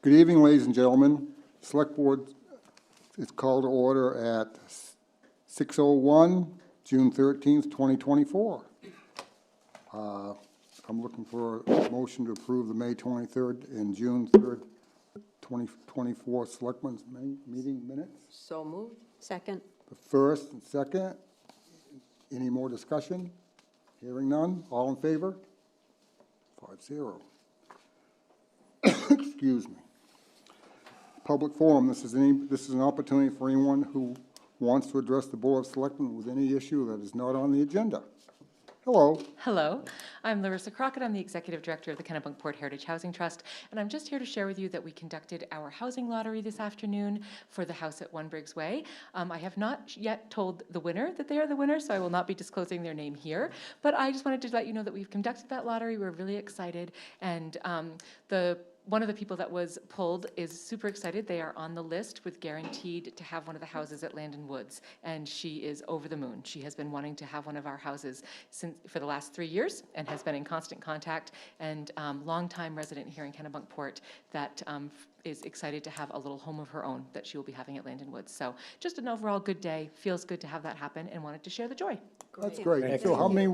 Good evening, ladies and gentlemen. Select Board is called to order at 6:01, June 13th, 2024. I'm looking for a motion to approve the May 23rd and June 3rd, 2024 Selectmen's meeting minutes. So moved. Second. The first and second. Any more discussion? Hearing none. All in favor? 5-0. Excuse me. Public forum. This is an opportunity for anyone who wants to address the Board of Selectmen with any issue that is not on the agenda. Hello. Hello, I'm Larissa Crockett. I'm the Executive Director of the Kennebunkport Heritage Housing Trust, and I'm just here to share with you that we conducted our housing lottery this afternoon for the house at One Briggs Way. I have not yet told the winner that they are the winner, so I will not be disclosing their name here, but I just wanted to let you know that we've conducted that lottery. We're really excited, and one of the people that was pulled is super excited. They are on the list with guaranteed to have one of the houses at Landon Woods, and she is over the moon. She has been wanting to have one of our houses for the last 3 years and has been in constant contact, and longtime resident here in Kennebunkport that is excited to have a little home of her own that she will be having at Landon Woods. So just an overall good day. Feels good to have that happen and wanted to share the joy. That's great. So how many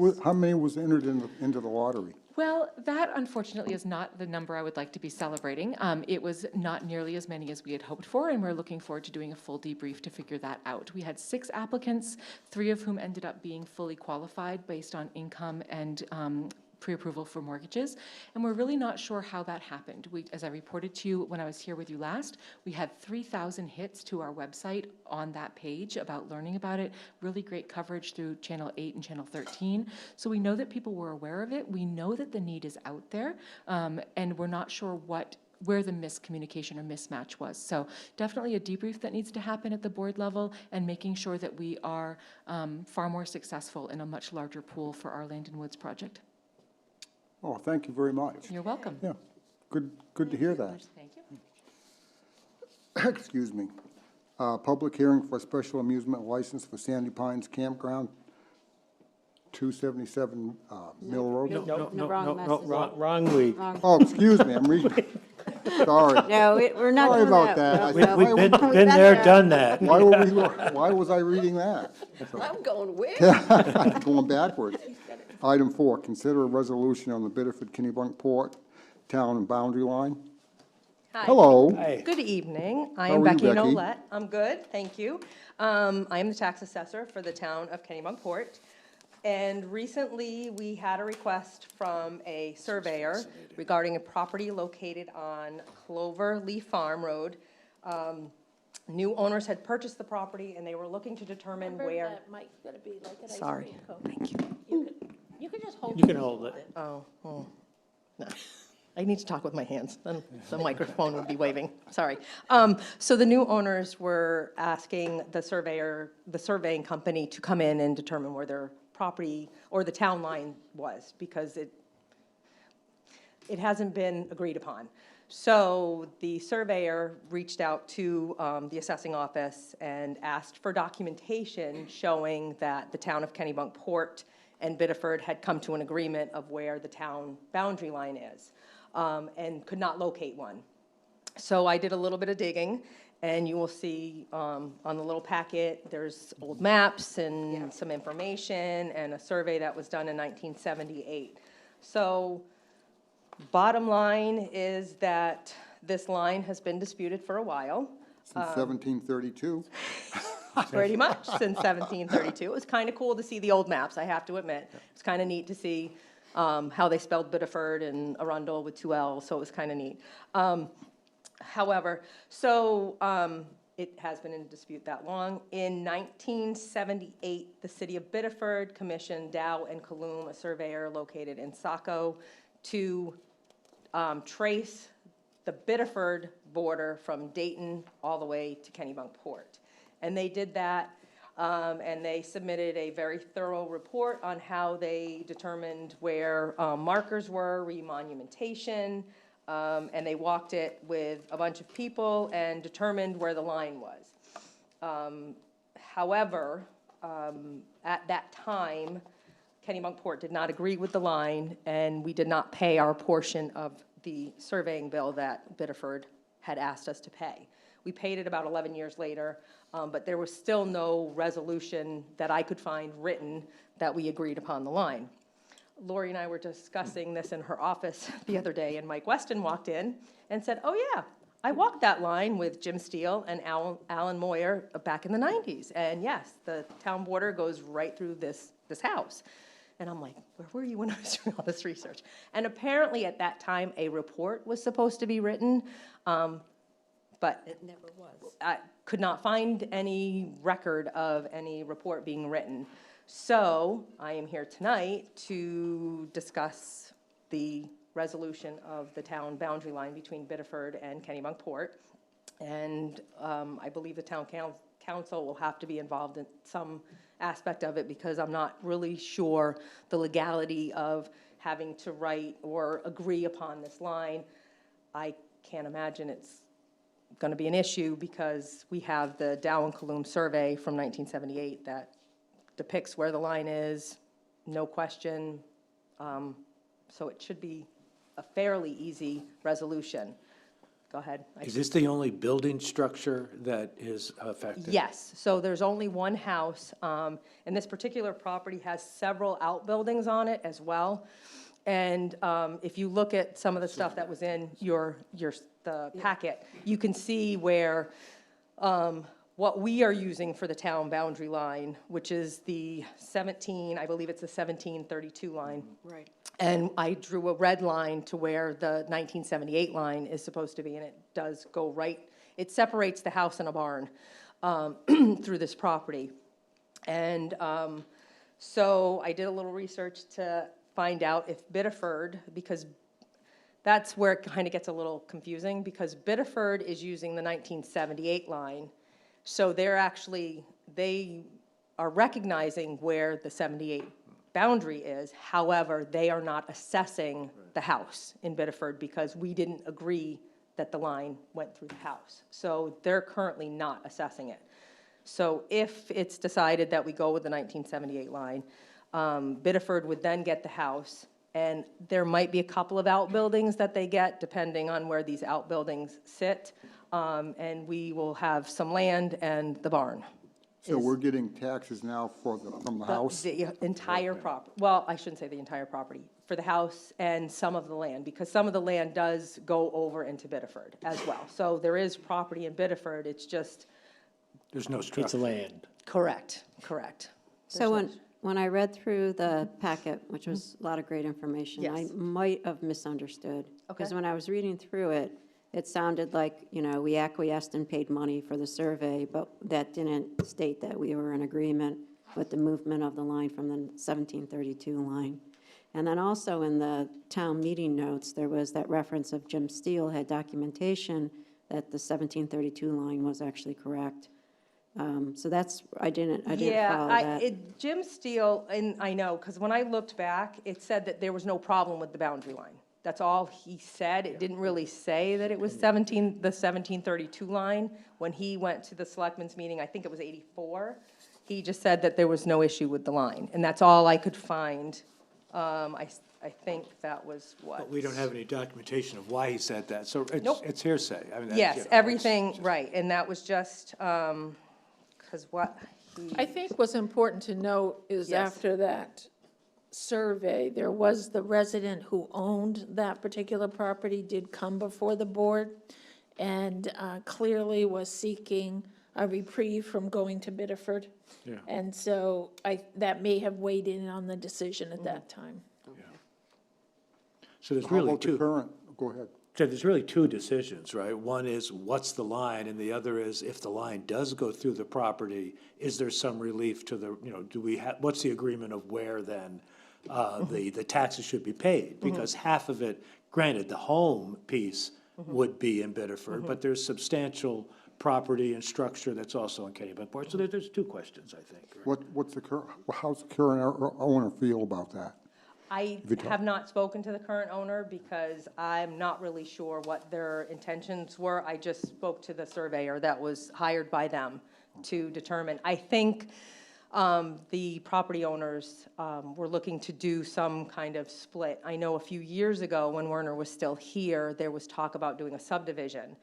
was entered into the lottery? Well, that unfortunately is not the number I would like to be celebrating. It was not nearly as many as we had hoped for, and we're looking forward to doing a full debrief to figure that out. We had 6 applicants, 3 of whom ended up being fully qualified based on income and pre-approval for mortgages, and we're really not sure how that happened. As I reported to you when I was here with you last, we had 3,000 hits to our website on that page about learning about it, really great coverage through Channel 8 and Channel 13, so we know that people were aware of it. We know that the need is out there, and we're not sure where the miscommunication or mismatch was. So definitely a debrief that needs to happen at the board level and making sure that we are far more successful in a much larger pool for our Landon Woods project. Oh, thank you very much. You're welcome. Yeah, good to hear that. Thank you. Excuse me. Public hearing for a special amusement license for Sandy Pines Campground, 277 Mill Road. Wrong week. Oh, excuse me, I'm reading. Sorry. No, we're not Sorry doing about that. that. We've Been there, done that. Why was I reading that? I'm going with. Going backwards. Item 4, consider a resolution on the Biddeford-Kennebunkport town and boundary line. Hi. Hello. Hey. Good evening. I How am are you, Becky Becky? Nolette. I'm good, thank you. I am the tax assessor for the town of Kennebunkport. And recently, we had a request from a surveyor regarding a property located on Clover Leaf Farm Road. New owners had purchased the property, and they were looking to determine where. That mic's gonna be like an ice Sorry, cream cone. thank you. You could just hold. You can hold it. Oh, no. I need to talk with my hands, then the microphone would be waving, sorry. So the new owners were asking the surveying company to come in and determine where their property or the town line was, because it hasn't been agreed upon. So the surveyor reached out to the assessing office and asked for documentation showing that the town of Kennebunkport and Biddeford had come to an agreement of where the town boundary line is, and could not locate one. So I did a little bit of digging, and you will see on the little packet, there's old maps and some information and a survey that was done in 1978. So bottom line is that this line has been disputed for a while. Since 1732. Pretty much, since 1732. It was kind of cool to see the old maps, I have to admit. It's kind of neat to see how they spelled Biddeford and Arundel with 2 L's, so it was kind of neat. However, it has been in dispute that long. In 1978, the city of Biddeford commissioned Dow and Kaloum, a surveyor located in Saco, to trace the Biddeford border from Dayton all the way to Kennebunkport. And they did that, and they submitted a very thorough report on how they determined where markers were, remonumentation, and they walked it with a bunch of people and determined where the line was. However, at that time, Kennebunkport did not agree with the line, and we did not pay our portion of the surveying bill that Biddeford had asked us to pay. We paid it about 11 years later, but there was still no resolution that I could find written that we agreed upon the line. Lori and I were discussing this in her office the other day, and Mike Weston walked in and said, "Oh yeah, I walked that line with Jim Steele and Alan Moyer back in the 90s. And yes, the town border goes right through this house." And I'm like, where were you when I was doing all this research? And apparently at that time, a report was supposed to be written, but It never was. I could not find any record of any report being written. So I am here tonight to discuss the resolution of the town boundary line between Biddeford and Kennebunkport. And I believe the town council will have to be involved in some aspect of it, because I'm not really sure the legality of having to write or agree upon this line. I can't imagine it's going to be an issue, because we have the Dow and Coloom survey from 1978 that depicts where the line is, no question. So it should be a fairly easy resolution. Go ahead. Is this the only building structure that is affected? Yes, so there's only one house, and this particular property has several outbuildings on it as well. And if you look at some of the stuff that was in the packet, you can see where what we are using for the town boundary line, which is the 17, I believe it's the 1732 line. Right. And I drew a red line to where the 1978 line is supposed to be, and it does go right. It separates the house and a barn through this property. And so I did a little research to find out if Biddeford, because that's where it kind of gets a little confusing, because Biddeford is using the 1978 line. So they are recognizing where the 78 boundary is. However, they are not assessing the house in Biddeford, because we didn't agree that the line went through the house. So they're currently not assessing it. So if it's decided that we go with the 1978 line, Biddeford would then get the house, and there might be a couple of outbuildings that they get, depending on where these outbuildings sit, and we will have some land and the barn. So we're getting taxes now from the house? The entire property, well, I shouldn't say the entire property, for the house and some of the land, because some of the land does go over into Biddeford as well. So there is property in Biddeford, it's just, There's no It's structure. land. correct. So when I read through the packet, which was a lot of great information, I Yes. might have misunderstood. Because Okay. when I was reading through it, it sounded like, we acquiesced and paid money for the survey, but that didn't state that we were in agreement with the movement of the line from the 1732 line. And then also in the town meeting notes, there was that reference of Jim Steele had documentation that the 1732 line was actually correct. So that's, I didn't follow that. Yeah, Jim Steele, and I know, because when I looked back, it said that there was no problem with the boundary line. That's all he said. It didn't really say that it was the 1732 line. When he went to the Selectmen's meeting, I think it was 84, he just said that there was no issue with the line. And that's all I could find. I think that was what. But we don't have any documentation of why he said that, so Nope. it's hearsay. I mean, Yes, everything, right, and that was just, because what he. I think what's important to note is Yes. after that survey, there was the resident who owned that particular property did come before the board and clearly was seeking a reprieve from going to Biddeford. Yeah. And so that may have weighed in on the decision at that time. So there's How really about the two. current, go ahead. So there's really two decisions, right? One is what's the line, and the other is if the line does go through the property, is there some relief to the, do we have, what's the agreement of where then the taxes should be paid? Because half of it, granted, the home piece would be in Biddeford, but there's substantial property and structure that's also in Kennebunkport. So there's two questions, I think. How's the current owner feel about that? I If you talk- have not spoken to the current owner because I'm not really sure what their intentions were. I just spoke to the surveyor that was hired by them to determine. I think the property owners were looking to do some kind of split. I know a few years ago, when Werner was still here, there was talk about doing a subdivision.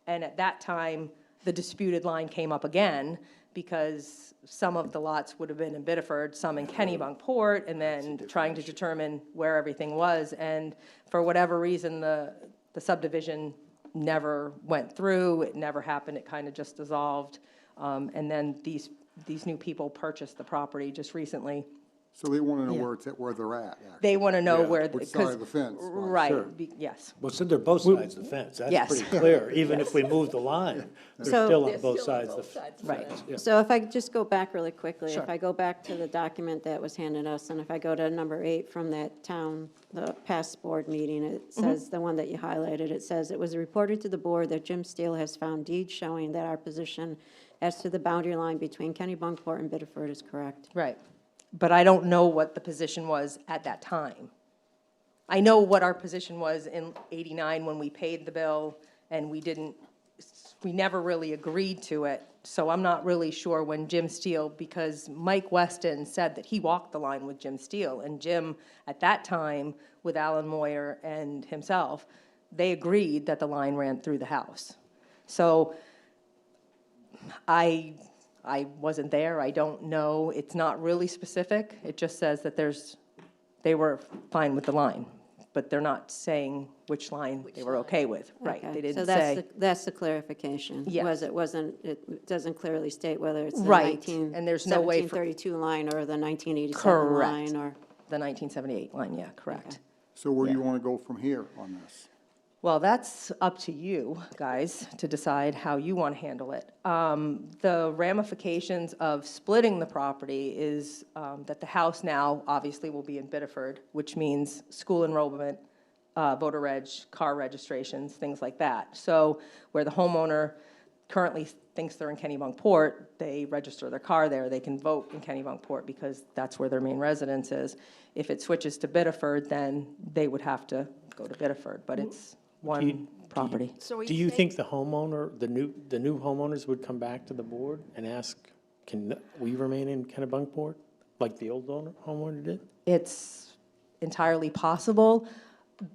And at that time, the disputed line came up again because some of the lots would have been in Biddeford, some in Kennebunkport, and then trying to determine where everything was. And for whatever reason, the subdivision never went through, it never happened, it kind of just dissolved. And then these new people purchased the property just recently. So they want to know Yeah. where it's at, where they're at, actually. They want to know Yeah. where. Which side 'cause- of the fence, right, Right, sure. Yes. Well, so they're both sides of the fence, that's Yes. pretty clear. Even if we move the line, they're So- still They're on both still on sides of the both fence. sides of the Right. fence. Yeah. So if I could just go back really quickly, Sure. if I go back to the document that was handed us, and if I go to number 8 from that town, the past board meeting, it says, the one that you highlighted, it says, "It was reported to the board that Jim Steele has found deeds showing that our position as to the boundary line between Kennebunkport and Biddeford is correct." Right. But I don't know what the position was at that time. I know what our position was in '89 when we paid the bill, and we never really agreed to it. So I'm not really sure when Jim Steele, because Mike Weston said that he walked the line with Jim Steele, and Jim, at that time, with Alan Moyer and himself, they agreed that the line ran through the house. So I wasn't there, I don't know, it's not really specific, it just says that they were fine with the line, but they're not saying which line they were okay with, right, Okay, they didn't so that's say. that's the clarification. Yes. It doesn't clearly state whether it's the Right, and there's no way for- 1732 line or the 1987 Correct. line, or, The 1978 line, yeah, correct. So where do you Yeah. want to go from here on this? Well, that's up to you guys to decide how you want to handle it. The ramifications of splitting the property is that the house now obviously will be in Biddeford, which means school enrollment, voter reg, car registrations, things like that. So where the homeowner currently thinks they're in Kennebunkport, they register their car there, they can vote in Kennebunkport because that's where their main residence is. If it switches to Biddeford, then they would have to go to Biddeford, but it's one property. So are Do you you saying, think the homeowner, the new homeowners would come back to the board and ask, can we remain in Kennebunkport, like the old homeowner did? It's entirely possible.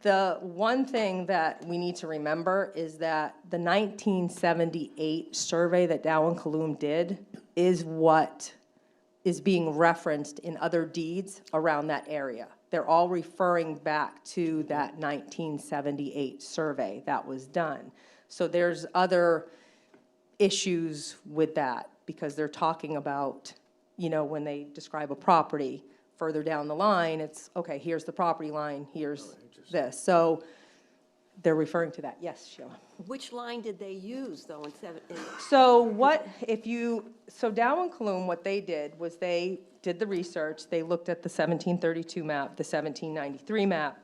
The one thing that we need to remember is that the 1978 survey that Dow and Kalum did is what is being referenced in other deeds around that area. They're all referring back to that 1978 survey that was done. So there's other issues with that, because they're talking about, when they describe a property, further down the line, it's, okay, here's the property line, here's this. So they're referring to that. Yes, Sheila? which line did they use, though, instead of, So so Dow and Kalum, what they did was they did the research, they looked at the 1732 map, the 1793 map,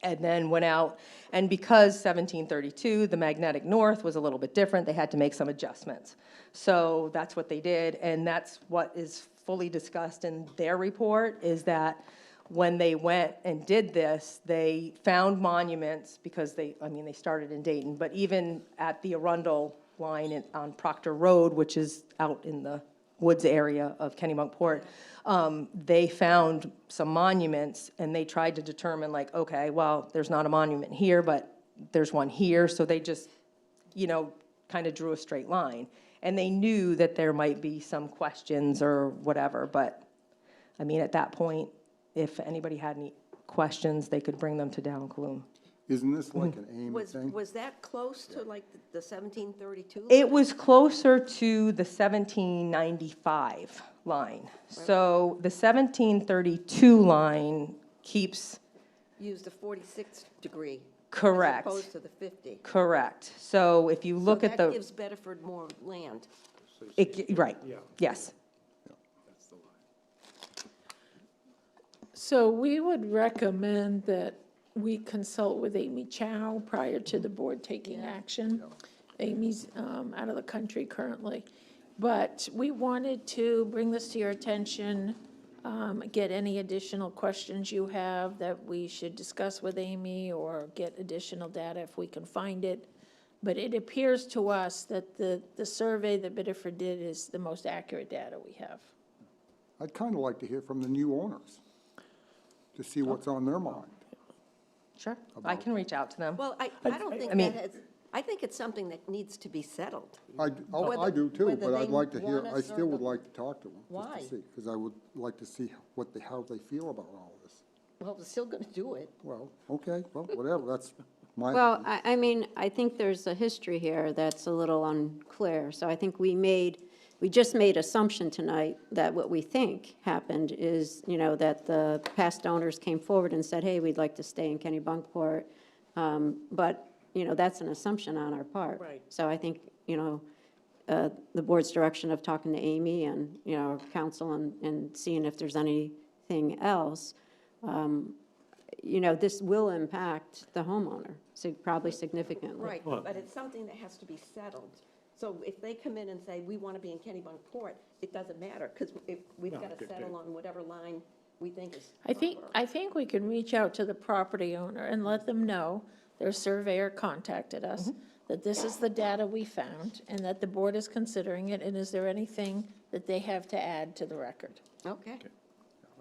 and then went out, and because 1732, the magnetic north was a little bit different, they had to make some adjustments. So that's what they did, and that's what is fully discussed in their report, is that when they went and did this, they found monuments, because they started in Dayton, but even at the Arundel line on Proctor Road, which is out in the woods area of Kennebunkport, they found some monuments, and they tried to determine, like, okay, well, there's not a monument here, but there's one here, so they just, kind of drew a straight line. And they knew that there might be some questions or whatever, but, at that point, if anybody had any questions, they could bring them to Dow and Kalum. Isn't this like an Amy was thing? that close to like the 1732? It was closer to the 1795 line. So the 1732 line keeps, Used the 46 degree. correct, As opposed to the 50. correct. So if you look at So that the, gives Bedford more land. right, yes. So we would recommend that we consult with Amy Chow prior to the board taking action. Amy's out of the country currently. But we wanted to bring this to your attention, get any additional questions you have that we should discuss with Amy, or get additional data if we can find it. But it appears to us that the survey that Biddeford did is the most accurate data we have. I'd kind of like to hear from the new owners to see what's on their mind. Sure, I can reach out to them. Well, I don't think I mean- that has I think it's something that needs to be settled. I Whether- do too, whether but I'd they like to hear, want I us still or would the- like to talk to them. Why? Because I would like to see how they feel about all this. Well, we're still going to do it. Well, okay, well, whatever, that's my. Well, I mean, I think there's a history here that's a little unclear. So I think we just made assumption tonight that what we think happened is, that the past owners came forward and said, hey, we'd like to stay in Kennebunkport. But, that's an assumption on our part. Right. So I think, the board's direction of talking to Amy and, our council and seeing if there's anything else, this will impact the homeowner, probably significantly. Right, but it's something that has to be settled. So if they come in and say, we want to be in Kennebunkport, it doesn't matter, because we've got to settle on whatever line we think is proper. I think we can reach out to the property owner and let them know, their surveyor contacted us, that this is the data we found, and that the board is considering it, and is there anything that they have to add to the record? Okay.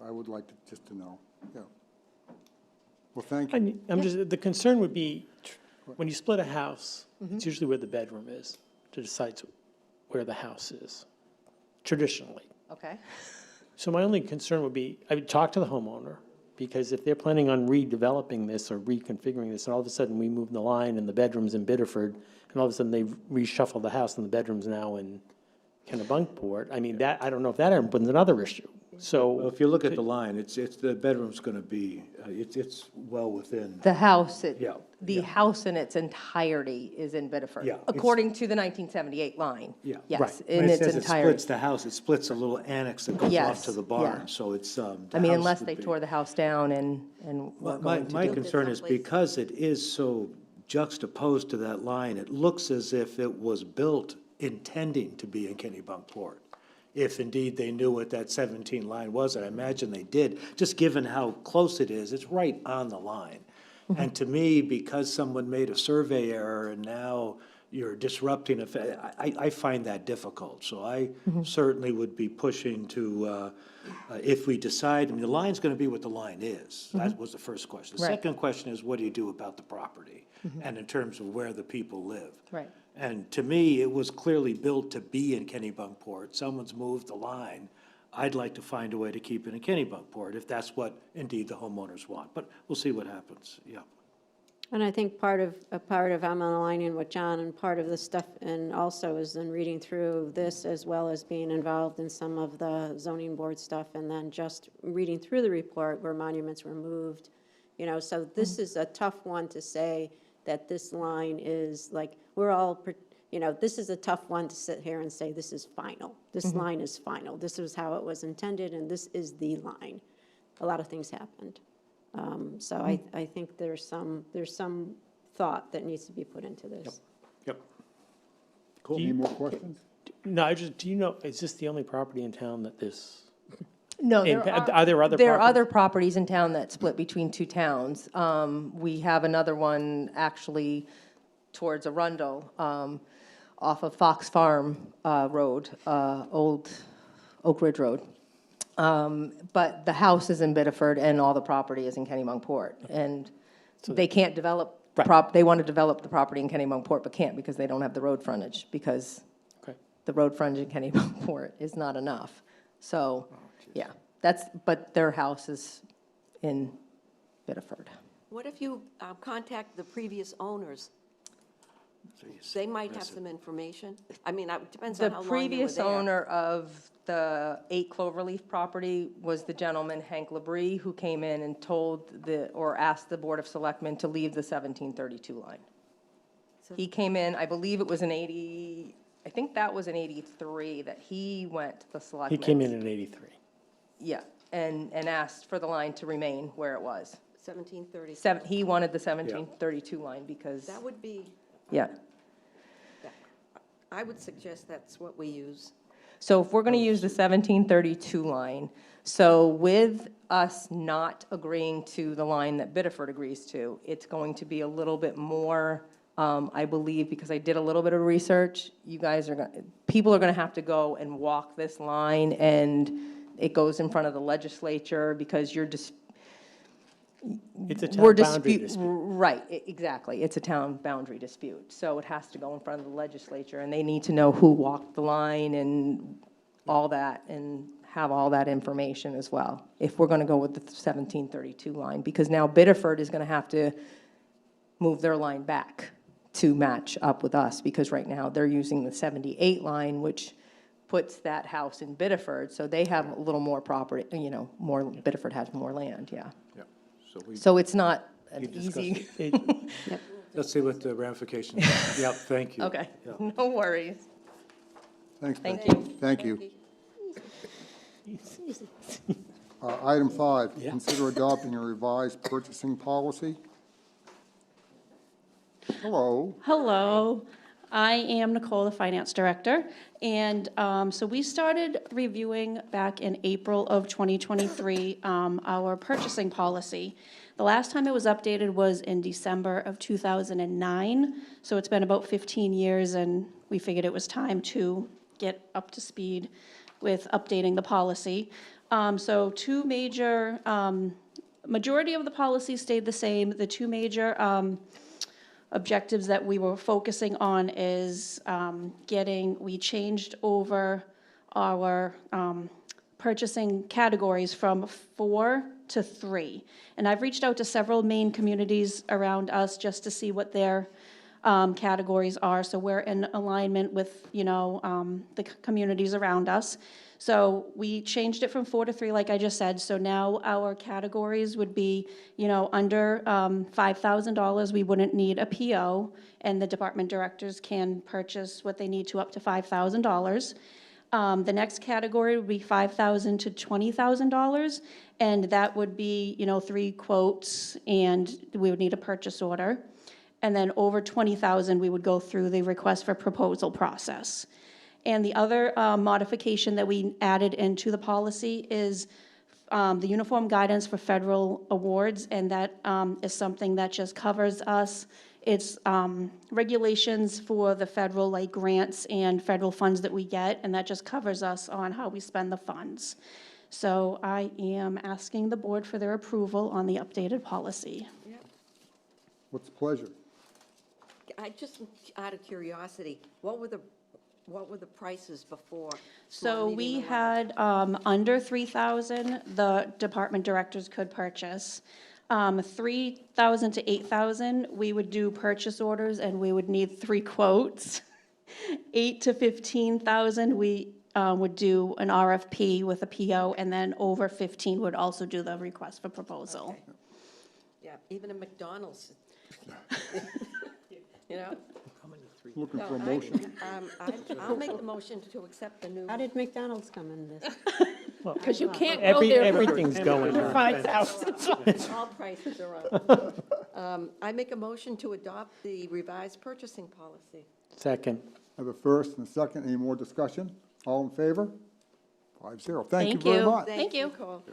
I would like just to know, yeah. Well, thank you. The concern would be, when you split a house, it's usually where the bedroom is, to decide where the house is, traditionally. Okay. So my only concern would be, I would talk to the homeowner, because if they're planning on redeveloping this or reconfiguring this, and all of a sudden we move the line and the bedroom's in Biddeford, and all of a sudden they reshuffle the house and the bedroom's now in Kennebunkport, I mean, I don't know if that opens another issue. Well, So, if you look at the line, the bedroom's gonna be, it's well within. The house, Yeah, the yeah. house in its entirety is in Biddeford. Yeah, it's- According to the 1978 line. Yeah. Yes, Right. in When it its says it entirety. splits the house, it splits a little annex that goes off Yes, to the yeah. barn, so it's, the I mean, house unless would they be- tore the house down and were My going to my do. concern is someplace. because it is so juxtaposed to that line, it looks as if it was built intending to be in Kennebunkport. If indeed they knew what that 17 line was, and I imagine they did, just given how close it is, it's right on the line. And to me, because someone made a survey error and now you're disrupting, I find that difficult. So I certainly would be pushing to, if we decide, I mean, the line's going to be what the line is. That was the first question. The Right. second question is, what do you do about the property? And in terms of where the people live. Right. And to me, it was clearly built to be in Kennebunkport. Someone's moved the line. I'd like to find a way to keep it in Kennebunkport, if that's what indeed the homeowners want. But we'll see what happens, yeah. And I think part of I'm aligning with John, and part of the stuff, and also is in reading through this as well as being involved in some of the zoning board stuff, and then just reading through the report where monuments were moved, so this is a tough one to say that this line is like, this is a tough one to sit here and say, this is final. This line is final. This is how it was intended, and this is the line. A lot of things happened. So I think there's some thought that needs to be put into this. Yep. do Any you, more questions? no, do you know, is this the only property in town that this? No, And are there other there are properties? other properties in town that split between two towns. We have another one actually towards Arundel, off of Fox Farm Road, Old Oak Ridge Road. But the house is in Biddeford and all the property is in Kennebunkport. And they can't develop, Right. they want to develop the property in Kennebunkport, but can't because they don't have the road frontage, because Okay. the road frontage in Kennebunkport is not enough. So, yeah, but their house is in Biddeford. What if you contact the previous owners? They might have some information. I mean, it depends The on how long they were previous there. owner of the 8 Cloverleaf property was the gentleman Hank Labrie, who came in and asked the Board of Selectmen to leave the 1732 line. So- He came in, I believe it was I think that was in 83 that he went to the He Selectmen. came in 83. Yeah, and asked for the line to remain where it was. 1730. He wanted the 1732 line because, That would be, yeah. I would suggest that's what we use. So if we're going to use the 1732 line, so with us not agreeing to the line that Biddeford agrees to, it's going to be a little bit more, I believe, because I did a little bit of research, people are going to have to go and walk this line, and it goes in front of the legislature because It's a we're town boundary dispute, dispute. right, exactly. It's a town boundary dispute. So it has to go in front of the legislature, and they need to know who walked the line and all that, and have all that information as well, if we're going to go with the 1732 line, because now Biddeford is going to have to move their line back to match up with us, because right now they're using the 78 line, which puts that house in Biddeford, so they have a little more property, more, Biddeford has more land, yeah. Yeah. So we, So it's not we an discussed easy, it. Let's see what the ramifications are. Yep, thank you. okay, Yeah. no worries. Thanks, Thank Becky. you. Thank you. Item 5, Yeah. consider adopting a revised purchasing policy. Hello. Hello, I am Nicole, the Finance Director, and so we started reviewing back in April of 2023 our purchasing policy. The last time it was updated was in December of 2009, so it's been about 15 years, and we figured it was time to get up to speed with updating the policy. So two major, majority of the policy stayed the same. The two major objectives that we were focusing on is we changed over our purchasing categories from 4 to 3. And I've reached out to several main communities around us just to see what their categories are. So we're in alignment with, the communities around us. So we changed it from 4 to 3, like I just said. So now our categories would be, under $5,000, we wouldn't need a PO, and the department directors can purchase what they need to up to $5,000. The next category would be $5,000 to $20,000, and that would be, 3 quotes, and we would need a purchase order. And then over $20,000, we would go through the request for proposal process. And the other modification that we added into the policy is the uniform guidance for federal awards, and that is something that just covers us. It's regulations for the federal, like grants and federal funds that we get, and that just covers us on how we spend the funds. So I am asking the board for their approval on the updated policy. What's the pleasure? I just, out of curiosity, what were the prices before? So small, we medium, and had, under 3,000, the department directors could purchase. 3,000 to 8,000, we would do purchase orders and we would need 3 quotes. 8 to 15,000, we would do an RFP with a PO, and then over 15 would also do the request for proposal. large? Yeah, even a McDonald's. Looking So for a motion? I'll make the motion to accept the new. How did McDonald's come in this? Because you can't go there Everything's going for up. 5,000. All prices are up. I make a motion to adopt the revised purchasing policy. Second. I have a first and a second. Any more discussion? All in favor? 5-0. Thank you Thank very you. much. Thank you. Nicole.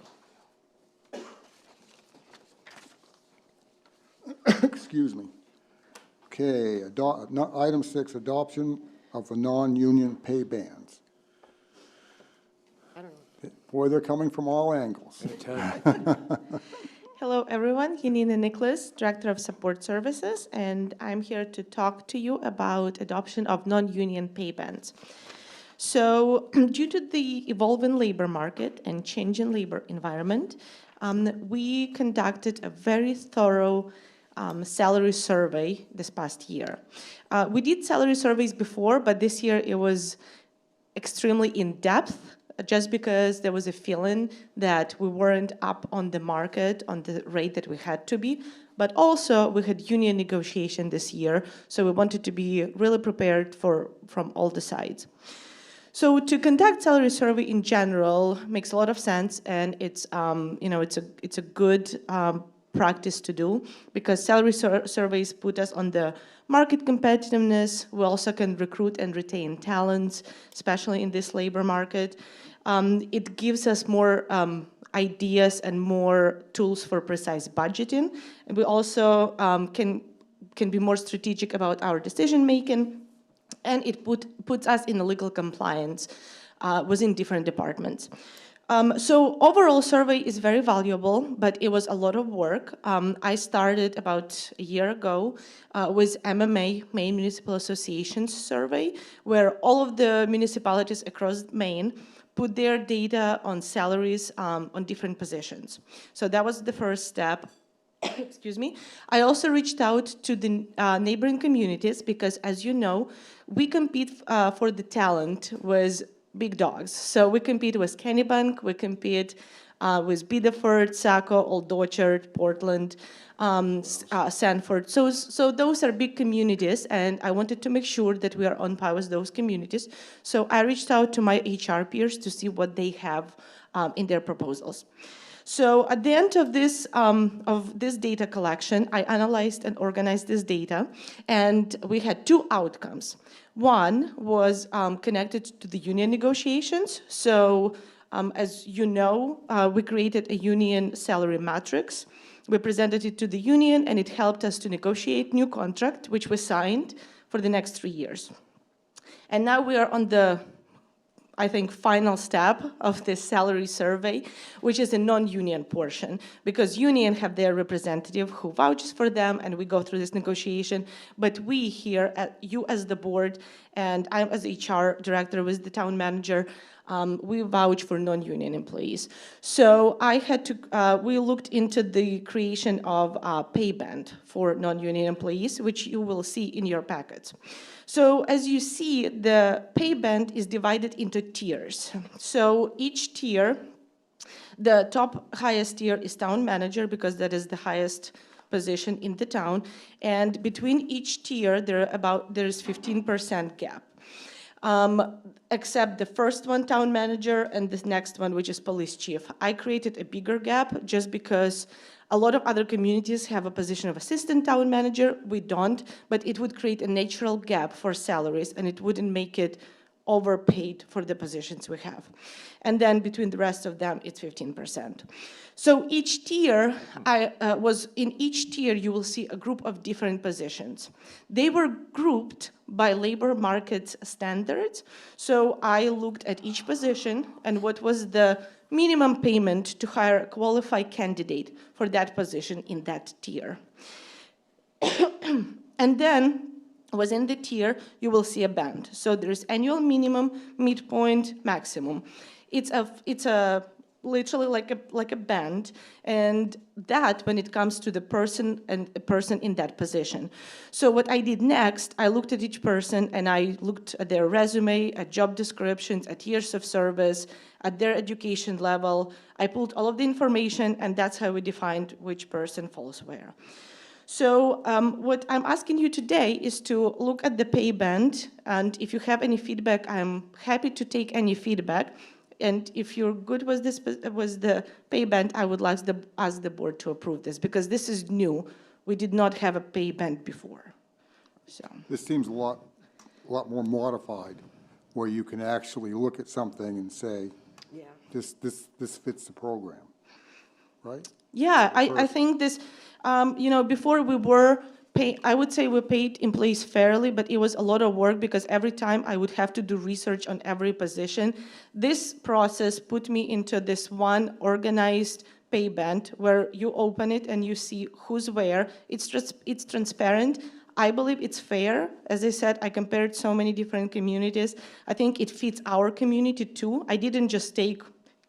Excuse me. Okay, item 6, adoption of the non-union pay bans. I don't know. Boy, they're coming from all angles. Hello, everyone. Yanina Nicholas, Director of Support Services, and I'm here to talk to you about adoption of non-union pay bans. So, due to the evolving labor market and changing labor environment, we conducted a very thorough salary survey this past year. We did salary surveys before, but this year it was extremely in-depth, just because there was a feeling that we weren't up on the market on the rate that we had to be, but also we had union negotiation this year, so we wanted to be really prepared from all the sides. So to conduct salary survey in general makes a lot of sense, and it's a good practice to do, because salary surveys put us on the market competitiveness. We also can recruit and retain talents, especially in this labor market. It gives us more ideas and more tools for precise budgeting. And we also can be more strategic about our decision making, and it puts us in a legal compliance within different departments. So overall survey is very valuable, but it was a lot of work. I started about a year ago with MMA, Maine Municipal Associations survey, where all of the municipalities across Maine put their data on salaries on different positions. So that was the first step. Excuse me. I also reached out to the neighboring communities because, as you know, we compete for the talent with big dogs. So we compete with Kennebunk, we compete with Biddeford, Saco, Old Orchard, Portland, Sanford. So those are big communities, and I wanted to make sure that we are on par with those communities. So I reached out to my HR peers to see what they have in their proposals. So at the end of this data collection, I analyzed and organized this data, and we had two outcomes. One was connected to the union negotiations. So as you know, we created a union salary matrix. We presented it to the union, and it helped us to negotiate new contract, which we signed for the next 3 years. And now we are on the, I think, final step of this salary survey, which is a non-union portion, because union have their representative who vouches for them, and we go through this negotiation. But we here, you as the board, and I as HR director with the town manager, we vouch for non-union employees. So we looked into the creation of a pay band for non-union employees, which you will see in your packets. So as you see, the pay band is divided into tiers. So each tier, the top highest tier is town manager, because that is the highest position in the town. And between each tier, there's 15% gap. Except the first one, town manager, and the next one, which is police chief. I created a bigger gap just because a lot of other communities have a position of assistant town manager. We don't, but it would create a natural gap for salaries, and it wouldn't make it overpaid for the positions we have. And then between the rest of them, it's 15%. So each tier, in each tier, you will see a group of different positions. They were grouped by labor market standards. So I looked at each position and what was the minimum payment to hire a qualified candidate for that position in that tier. And then within the tier, you will see a band. So there's annual minimum, midpoint, maximum. It's a literally like a band, and that when it comes to the person and a person in that position. So what I did next, I looked at each person and I looked at their resume, at job descriptions, at years of service, at their education level. I pulled all of the information, and that's how we defined which person falls where. So what I'm asking you today is to look at the pay band, and if you have any feedback, I'm happy to take any feedback. And if you're good with this, with the pay band, I would like to ask the board to approve this, because this is new. We did not have a pay band before. So This seems a lot more modified, where you can actually look at something and say, Yeah. this fits the program, right? yeah, I think this, before we were I would say we paid employees fairly, but it was a lot of work because every time I would have to do research on every position. This process put me into this one organized pay band where you open it and you see who's where. It's transparent. I believe it's fair. As I said, I compared so many different communities. I think it fits our community too. I didn't just take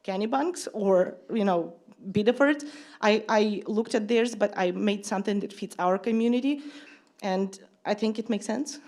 Kennebunk's or, Biddeford. I looked at theirs, but I made something that fits our community, and I think it makes sense.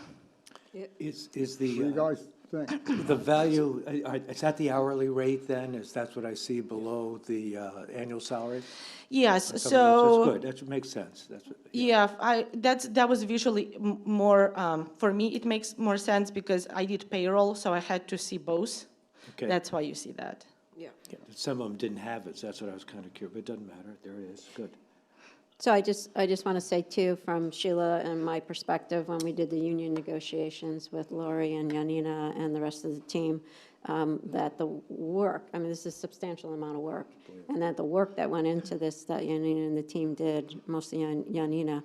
Is What do you guys think? the value, is that the hourly rate then? That's what I see below the annual salary? Yes, That's so good, that makes sense. that was visually more, for me, it makes more sense because I did payroll, so I had to see both. Okay. That's why you see that. Yeah. Some of them didn't have it, so that's what I was kind of curious, but it doesn't matter, there it is, good. So I just want to say too, from Sheila and my perspective, when we did the union negotiations with Lori and Janina and the rest of the team, that the work, I mean, this is a substantial amount of work, and that the work that went into this, that Janina and the team did, mostly Janina,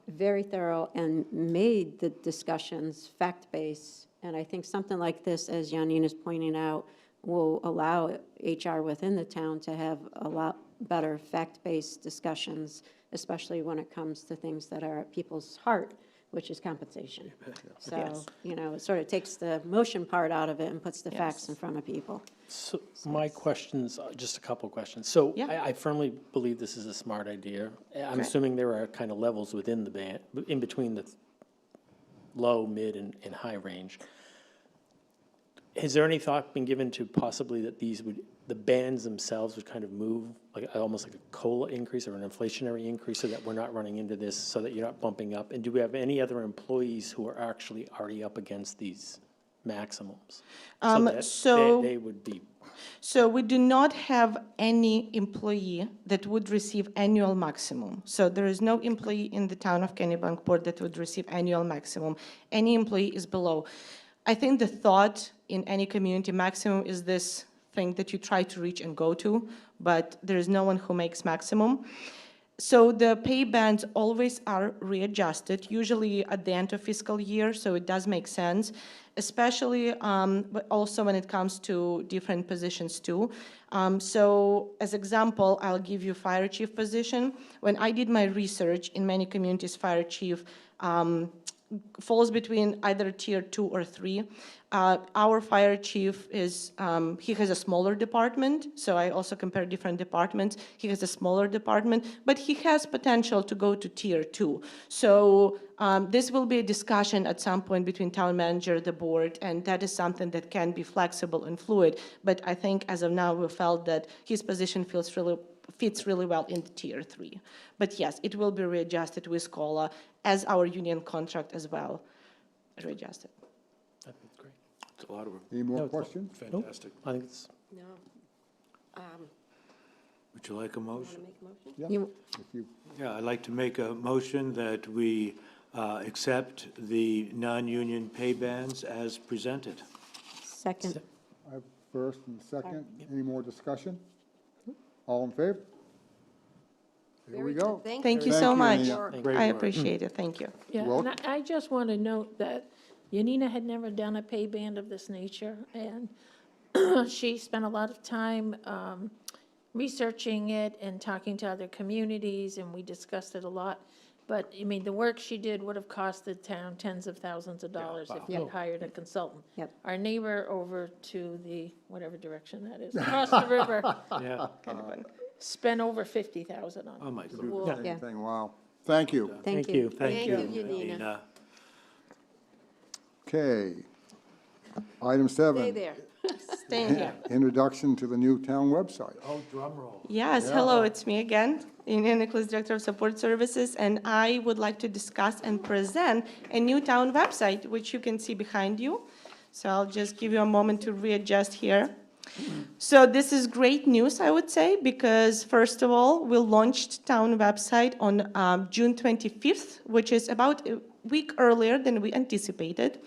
very thorough, and made the discussions fact-based. And I think something like this, as Janina's pointing out, will allow HR within the town to have a lot better fact-based discussions, especially when it comes to things that are at people's heart, which is compensation. So, it sort of takes the motion part out of it and puts the facts in front of people. So my questions, just a couple questions. So Yeah. I firmly believe this is a smart idea. I'm assuming there are kind of levels within the band, in between the low, mid, and high range. Has there any thought been given to possibly that the bands themselves would kind of move, like almost like a COLA increase or an inflationary increase, so that we're not running into this, so that you're not bumping up? And do we have any other employees who are actually already up against these maximums? So- They would be, So we do not have any employee that would receive annual maximum. So there is no employee in the town of Kennebunkport that would receive annual maximum. Any employee is below. I think the thought in any community maximum is this thing that you try to reach and go to, but there is no one who makes maximum. So the pay bands always are readjusted, usually at the end of fiscal year, so it does make sense, especially, but also when it comes to different positions too. So as example, I'll give you fire chief position. When I did my research, in many communities, fire chief falls between either tier 2 or 3. Our fire chief is, he has a smaller department, so I also compare different departments. He has a smaller department, but he has potential to go to tier 2. So this will be a discussion at some point between town manager, the board, and that is something that can be flexible and fluid. But I think as of now, we felt that his position fits really well in the tier 3. But yes, it will be readjusted with COLA as our union contract as well, readjusted. that's great. It's a lot of them. Any more No, it's not- questions? Fantastic. I think it's, No. Would you like a Want motion? to make a motion? Yeah, You- if you, Yeah, I'd like to make a motion that we accept the non-union pay bands as presented. Second, I have first and second. Any more discussion? All in favor? There we Very good. go. Thank you Thank so you, much. Anita. Great I work. appreciate it, thank you. Yeah, Well- and I just want to note that Yanina had never done a pay band of this nature, and she spent a lot of time researching it and talking to other communities, and we discussed it a lot. But, I mean, the work she did would have cost the town tens of thousands of dollars if we had hired a consultant. Yep. Our neighbor over to the, whatever direction that is, across the river, Yeah. spent over 50,000 on it. Oh, my Do God. the same Yeah. thing, wow. Thank you. thank you. Thank you, Yanina. Okay. Item 7. Stay there. Staying here. Introduction to the new town website. Oh, drum roll. Yes, hello, it's me again, Indiana Nicholas, Director of Support Services, and I would like to discuss and present a new town website, which you can see behind you. So I'll just give you a moment to readjust here. So this is great news, I would say, because first of all, we launched town website on June 25th, which is about a week earlier than we anticipated.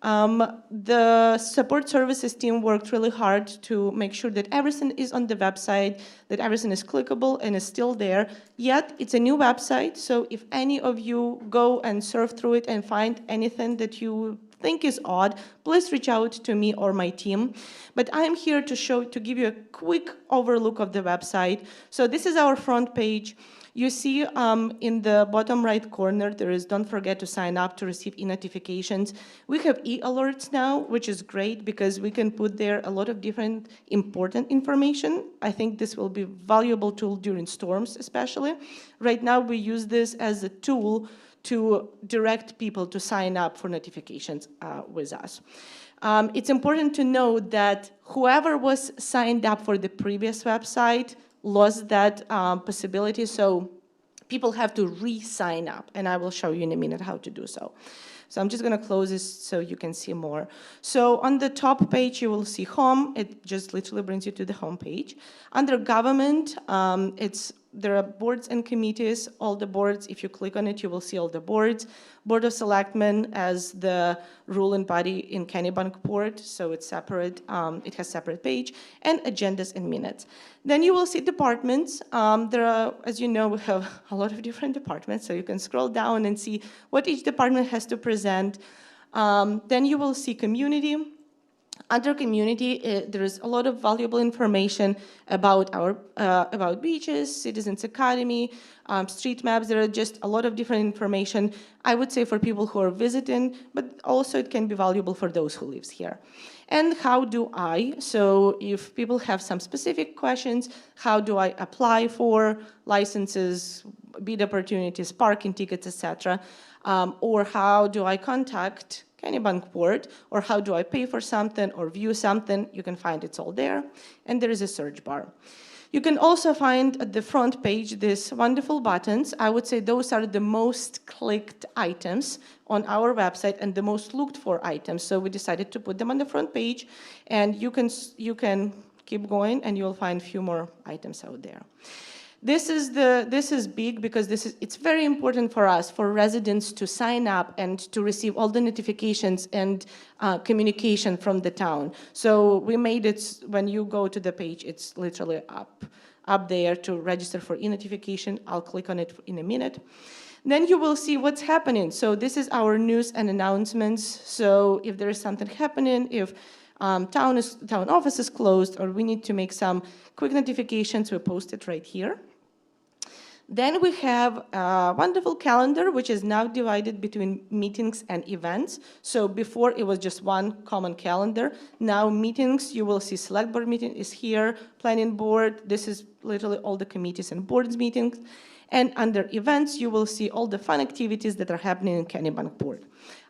The support services team worked really hard to make sure that everything is on the website, that everything is clickable and is still there. Yet, it's a new website, so if any of you go and surf through it and find anything that you think is odd, please reach out to me or my team. But I'm here to give you a quick overlook of the website. So this is our front page. You see in the bottom right corner, there is don't forget to sign up to receive e-notifications. We have e-alerts now, which is great because we can put there a lot of different important information. I think this will be a valuable tool during storms, especially. Right now, we use this as a tool to direct people to sign up for notifications with us. It's important to note that whoever was signed up for the previous website lost that possibility, so people have to re-sign up, and I will show you in a minute how to do so. So I'm just going to close this so you can see more. So on the top page, you will see home. It just literally brings you to the home page. Under government, there are boards and committees, all the boards. If you click on it, you will see all the boards. Board of Selectmen as the ruling body in Kennebunkport, so it's separate. It has separate page, and agendas and minutes. Then you will see departments. There are, as you know, we have a lot of different departments, so you can scroll down and see what each department has to present. Then you will see community. Under community, there is a lot of valuable information about about beaches, Citizens Academy, street maps. There are just a lot of different information, I would say, for people who are visiting, but also it can be valuable for those who lives here. And how do I, so if people have some specific questions, how do I apply for licenses, bid opportunities, parking tickets, etc., or how do I contact Kennebunkport, or how do I pay for something or view something, you can find it's all there. And there is a search bar. You can also find at the front page these wonderful buttons. I would say those are the most clicked items on our website and the most looked for items. So we decided to put them on the front page, and you can keep going and you'll find a few more items out there. This is big because it's very important for us, for residents to sign up and to receive all the notifications and communication from the town. So we made it, when you go to the page, it's literally up there to register for e-notification. I'll click on it in a minute. Then you will see what's happening. So this is our news and announcements. So if there is something happening, if town office is closed, or we need to make some quick notifications, we post it right here. Then we have a wonderful calendar, which is now divided between meetings and events. So before it was just one common calendar. Now meetings, you will see select board meeting is here, planning board, this is literally all the committees and boards meetings. And under events, you will see all the fun activities that are happening in Kennebunkport.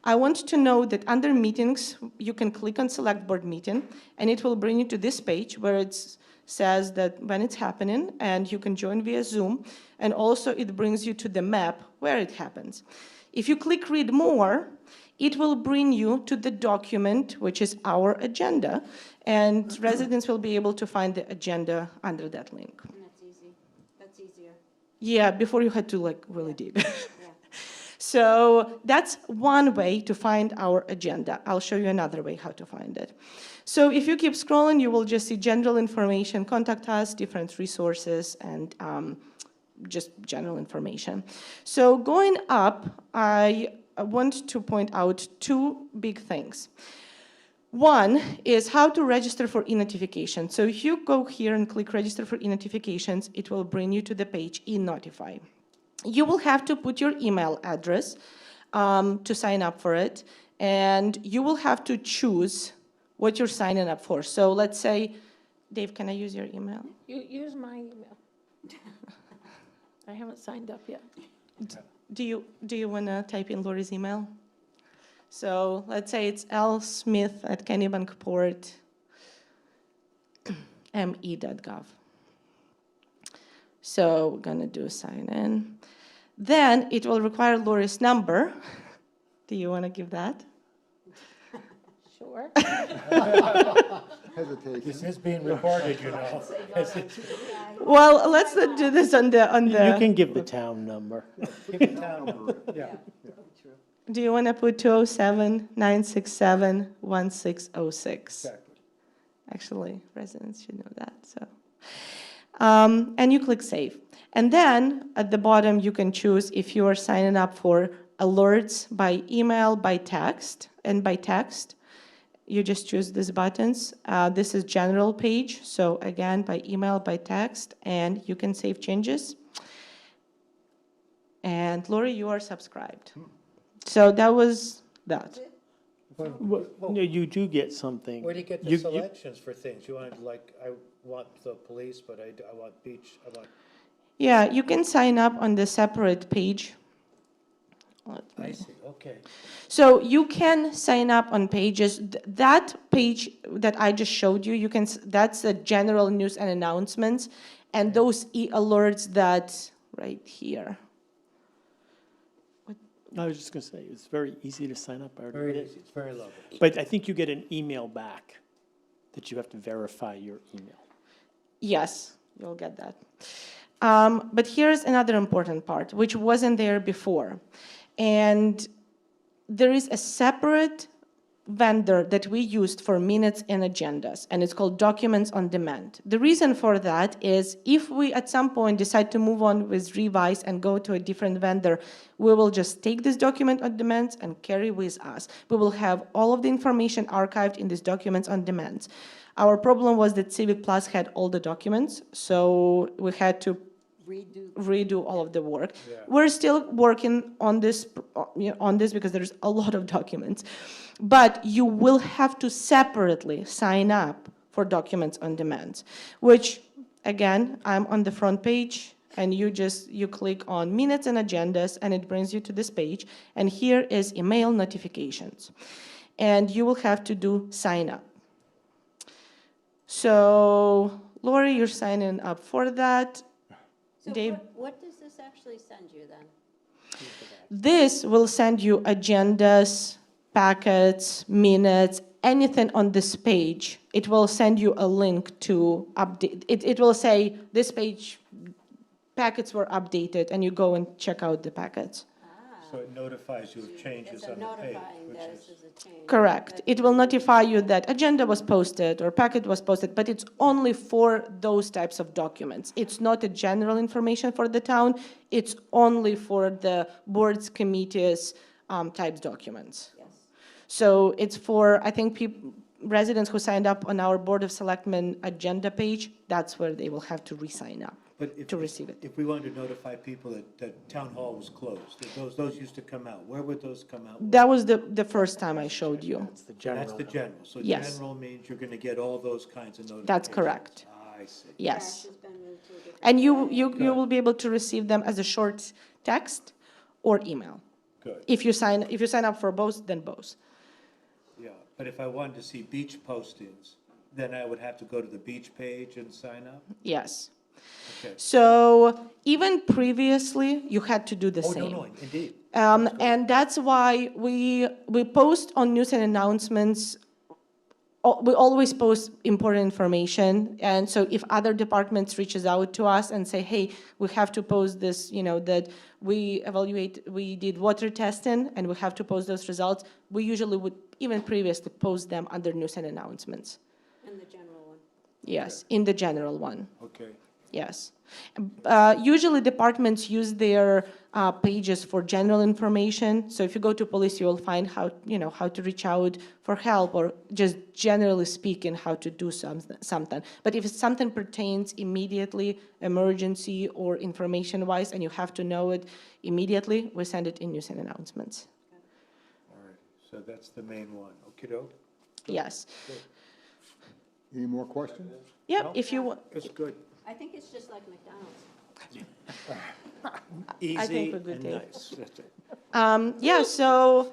I want to know that under meetings, you can click on select board meeting, and it will bring you to this page where it says that when it's happening, and you can join via Zoom, and also it brings you to the map where it happens. If you click read more, it will bring you to the document, which is our agenda, and residents will be able to find the agenda under that link. And that's easy. That's easier. Yeah, before you had to really dig. So that's one way to find our agenda. I'll show you another way how to find it. So if you keep scrolling, you will just see general information, contact us, different resources, and just general information. So going up, I want to point out two big things. One is how to register for e-notification. So if you go here and click register for e-notifications, it will bring you to the page e-notify. You will have to put your email address to sign up for it, and you will have to choose what you're signing up for. So let's say, Dave, can I use your email? You use my email. I haven't signed up yet. Do you want to type in Lori's email? So let's say it's lsmith@kennebunkport.me.gov. So we're going to do sign in. Then it will require Lori's number. Do you want to give that? Sure. Hesitation. This is being recorded, you know. Well, let's not do this on the. You can give the town number. Give the town number, yeah. Do you want to put 207-967-1606? Exactly. Actually, residents should know that, so. And you click Save. And then at the bottom, you can choose if you are signing up for alerts by email, by text, and by text. You just choose these buttons. This is general page, so again, by email, by text, and you can save changes. And Lori, you are subscribed. So that was that. Well, no, you do get something. Where do you get the You- selections for things? You want, I want the police, but I want beach, I want. Yeah, you can sign up on the separate page. I see, okay. So you can sign up on pages. That page that I just showed you, that's the general news and announcements, and those e-alerts that right here. I was just going to say, it's very easy to sign up. I already Very did it. easy, it's very lovely. But I think you get an email back that you have to verify your email. Yes, you'll get that. But here's another important part, which wasn't there before. And there is a separate vendor that we used for minutes and agendas, and it's called Documents on Demand. The reason for that is if we at some point decide to move on with Revise and go to a different vendor, we will just take this document on demand and carry with us. We will have all of the information archived in these Documents on Demand. Our problem was that Civic Plus had all the documents, so we had to redo all of the work. We're still working on this because there's a lot of documents. But you will have to separately sign up for Documents on Demand, which, again, I'm on the front page, and you click on Minutes and Agendas, and it brings you to this page. And here is email notifications. And you will have to do sign up. So, Lori, you're signing up for that. So Dave? what does this actually send you then? This will send you agendas, packets, minutes, anything on this page. It will send you a link to update. It will say this page, packets were updated, and you go and check out the packets. So it notifies you of changes on the page, Notifying which that is. this is a change. Correct. It will notify you that agenda was posted or packet was posted, but it's only for those types of documents. It's not a general information for the town. It's only for the boards, committees, types documents. Yes. So it's for, I think, residents who signed up on our Board of Selectmen agenda page, that's where they will have to re-sign up to receive it. If we wanted to notify people that town hall was closed, that those used to come out, where would those come out? That was the first time I showed you. That's the general. That's the general, so Yes. general means you're gonna get all those kinds of notifications. That's correct. I see. Yes. Has been moved to a different. And you will be able to receive them as a short text or email. Good, If you sign up for both, then both. yeah, but if I wanted to see beach postings, then I would have to go to the beach page and sign up? Yes. Okay. So even previously, you had to do the Oh, same. no, indeed. And that's why we post on news and announcements. We always post important information. And so if other departments reaches out to us and say, hey, we have to post this, that we did water testing and we have to post those results, we usually would even previously post them under news and announcements. And the general one. Yes, in the general one. Okay. Yes. Usually departments use their pages for general information. So if you go to police, you will find how to reach out for help, or just generally speaking, how to do something. But if it's something pertains immediately, emergency or information-wise, and you have to know it immediately, we send it in news and announcements. All right, so that's the main one, okey-doke? Yes. Any more questions? Yep, if you want. It's good. I think it's just like McDonald's. Easy we're good, and Dave. nice, that's it. Yeah, so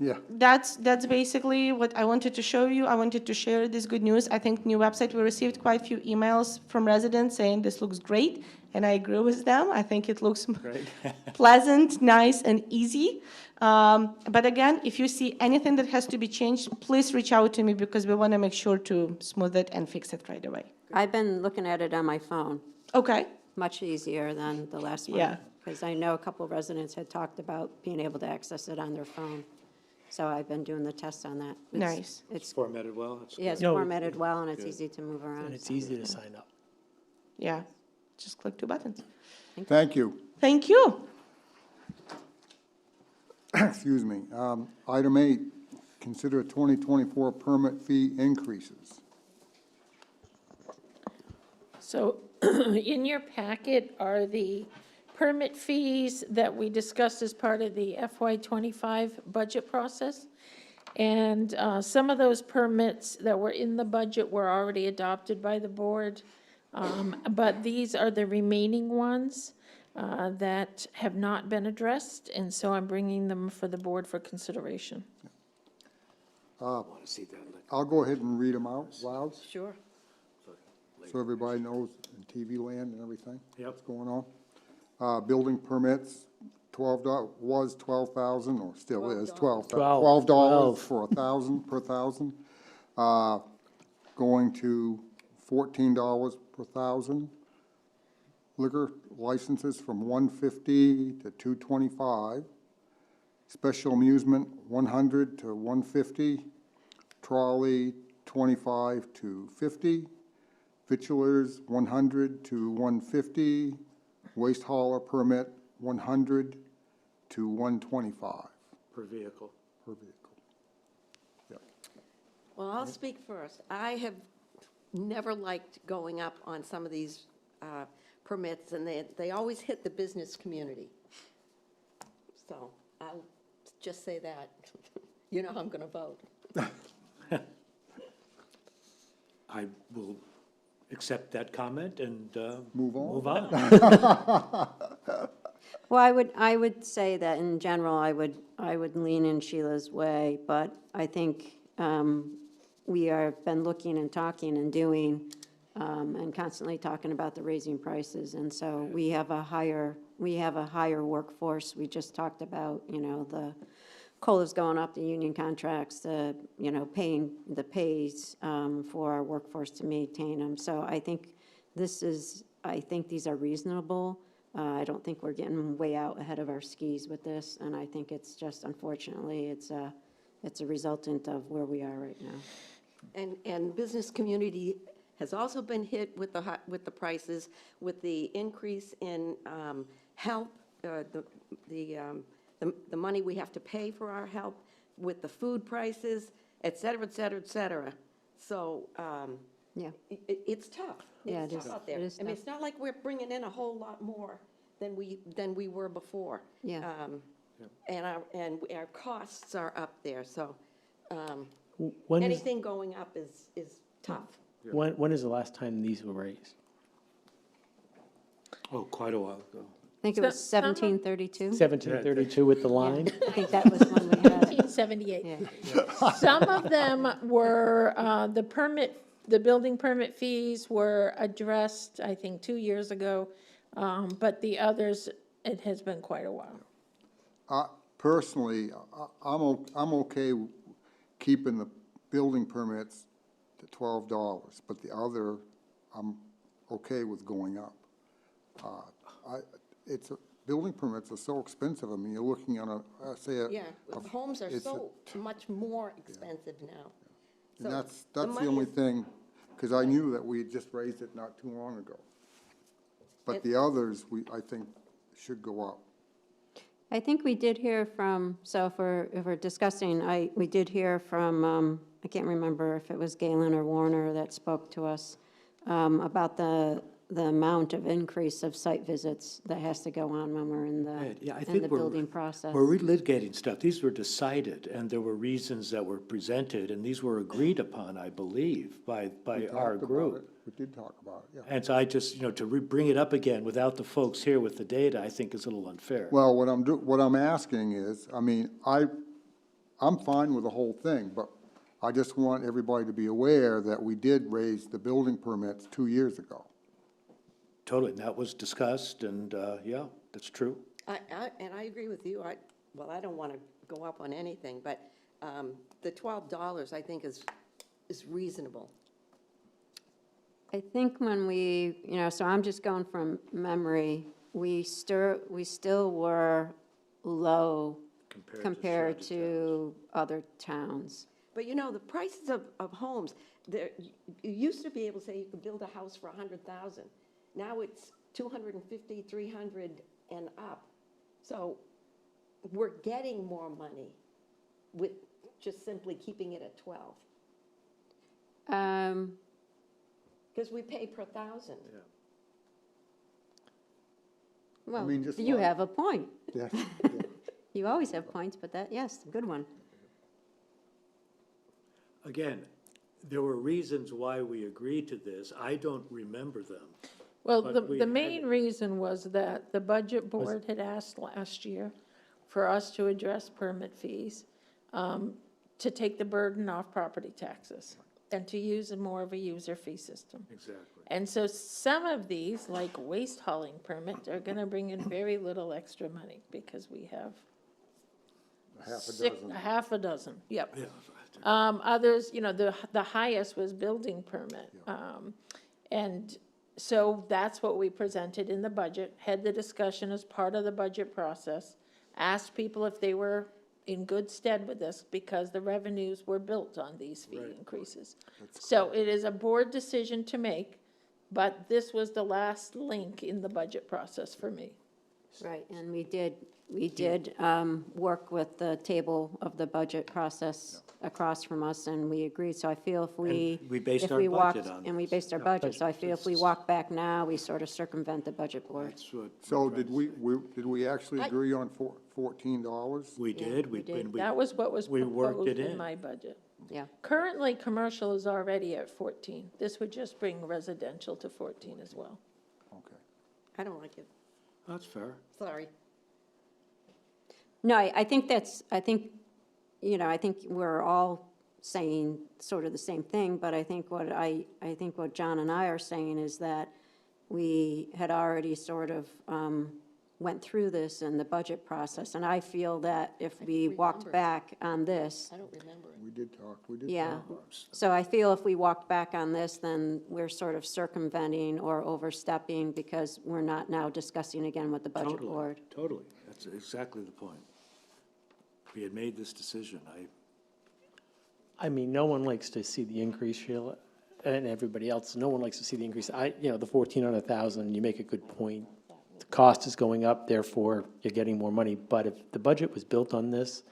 Yeah. that's basically what I wanted to show you. I wanted to share this good news. I think new website, we received quite a few emails from residents saying this looks great, and I agree with them. I think it looks pleasant, nice, and easy. But again, if you see anything that has to be changed, please reach out to me because we want to make sure to smooth it and fix it right away. I've been looking at it on my phone, Okay. much easier than the last one. Yeah. Because I know a couple of residents had talked about being able to access it on their phone. So I've been doing the tests on that. Nice. It's, Formatted well, it's yeah, it's No, formatted well, and it's easy to move around. And it's so. easy to sign up. Yeah. Just click 2 buttons. Thank you. Thank you. Excuse me. Item 8, consider 2024 permit fee increases. So in your packet are the permit fees that we discussed as part of the FY '25 budget process. And some of those permits that were in the budget were already adopted by the board. But these are the remaining ones that have not been addressed, and so I'm bringing them for the board for consideration. I want to see that. I'll go ahead and read them out loud, Sure. so everybody knows in TV land and everything. Yep. What's going on. Building permits, was 12,000, or still is, $12 for 1,000 per 1,000. Going to $14 per 1,000. Liquor licenses from $150 to $225. Special amusement, $100 to $150. trolley, 25 to 50, vitulers, 100 to 150, waste hauler permit, 100 to 125 Per vehicle. per vehicle. Yep. Well, I'll speak first. I have never liked going up on some of these permits, and they always hit the business community. So I'll just say that. You know how I'm going to vote. I will accept that comment and Move on. move on. Well, I would say that in general, I would lean in Sheila's way, but I think we have been looking and talking and doing and constantly talking about the raising prices, and so we have a higher workforce. We just talked about, the COLA's going up, the union contracts, paying the pays for our workforce to maintain them. So I think these are reasonable. I don't think we're getting way out ahead of our skis with this, and I think it's just, unfortunately, it's a resultant of where we are right now. And business community has also been hit with the prices, with the increase in help, the money we have to pay for our help, with the food prices, et cetera, et cetera, et cetera. So Yeah. it's tough. Yeah, It's it tough is. out there. It is I mean, tough. it's not like we're bringing in a whole lot more than we were before. Yeah. And our costs are up there, so When is, anything going up is tough. when is the last time these were raised? Oh, quite a while ago. I think it was Some of- 1732. 1732 with the line? I think that was when we had, 1978. yeah. Some of them were, the building permit fees were addressed, I think, 2 years ago, but the others, it has been quite a while. Personally, I'm okay keeping the building permits to $12, but the other, I'm okay with going up. Building permits are so expensive. I mean, you're looking at Yeah, homes are it's a so much more expensive now. and So that's the the money only is- thing, because I knew that we had just raised it not too long ago. But the others, I think, should go up. I think we did hear from, so if we're discussing, we did hear from, I can't remember if it was Galen or Warner that spoke to us about the amount of increase of site visits that has to go on when we're in Right, yeah, I the think we're- building process. We're relitigating stuff. These were decided, and there were reasons that were presented, and these were agreed upon, I believe, by We our talked about group. it. We did talk about it, yeah. And so I just, to bring it up again without the folks here with the data, I think is a little unfair. Well, what I'm asking is, I mean, I'm fine with the whole thing, but I just want everybody to be aware that we did raise the building permits 2 years ago. Totally, and that was discussed, and, yeah, that's true. And I agree with you. I don't want to go up on anything, but the $12, I think, is reasonable. I think when we, so I'm just going from memory, we still were low compared to other towns. But the prices of homes, you used to be able to say you could build a house for $100,000. Now it's 250, 300 and up. So we're getting more money with just simply keeping it at 12. Because we pay per thousand. Well, mean, just you like- have a point. Yes. You always have points, but yes, good one. Again, there were reasons why we agreed to this. I don't remember them. Well, But we the had main it. reason was that the budget board had asked last year for us to address permit fees, to take the burden off property taxes, and to use more of a user fee system. Exactly. And so some of these, like waste hauling permit, are gonna bring in very little extra money, because we have half a dozen, yep. Yeah. Others, the highest was building permit. And so that's what we presented in the budget, had the discussion as part of the budget process, asked people if they were in good stead with this because the revenues were built on these fee increases. So it is a board decision to make, but this was the last link in the budget process for me. Right, and we did work with the table of the budget process across from us, and we agreed, so I feel if we. And we based if our we budget walked- on And we this. based our budget, so I feel if we walk back now, we sort of circumvent the budget board. That's what. So did we actually agree on $14? We did, we did. That was what was we worked proposed it in in. my budget. Yeah, Currently, commercial is already at 14. This would just bring residential to 14 as well. Okay. I don't like it, That's fair. sorry. no, I think I think we're all saying sort of the same thing, but I think what John and I are saying is that we had already sort of went through this in the budget process, and I feel that if we walked back on this, I don't remember it. We did talk, yeah. So I feel if we walked back on this, then we're sort of circumventing or overstepping because we're not now discussing again with the budget Totally, board. totally. That's exactly the point. We had made this decision. I mean, no one likes to see the increase, Sheila, and everybody else, no one likes to see the increase. The 1,400,000, you make a good point. The cost is going up, therefore you're getting more money. But if the budget was built on this,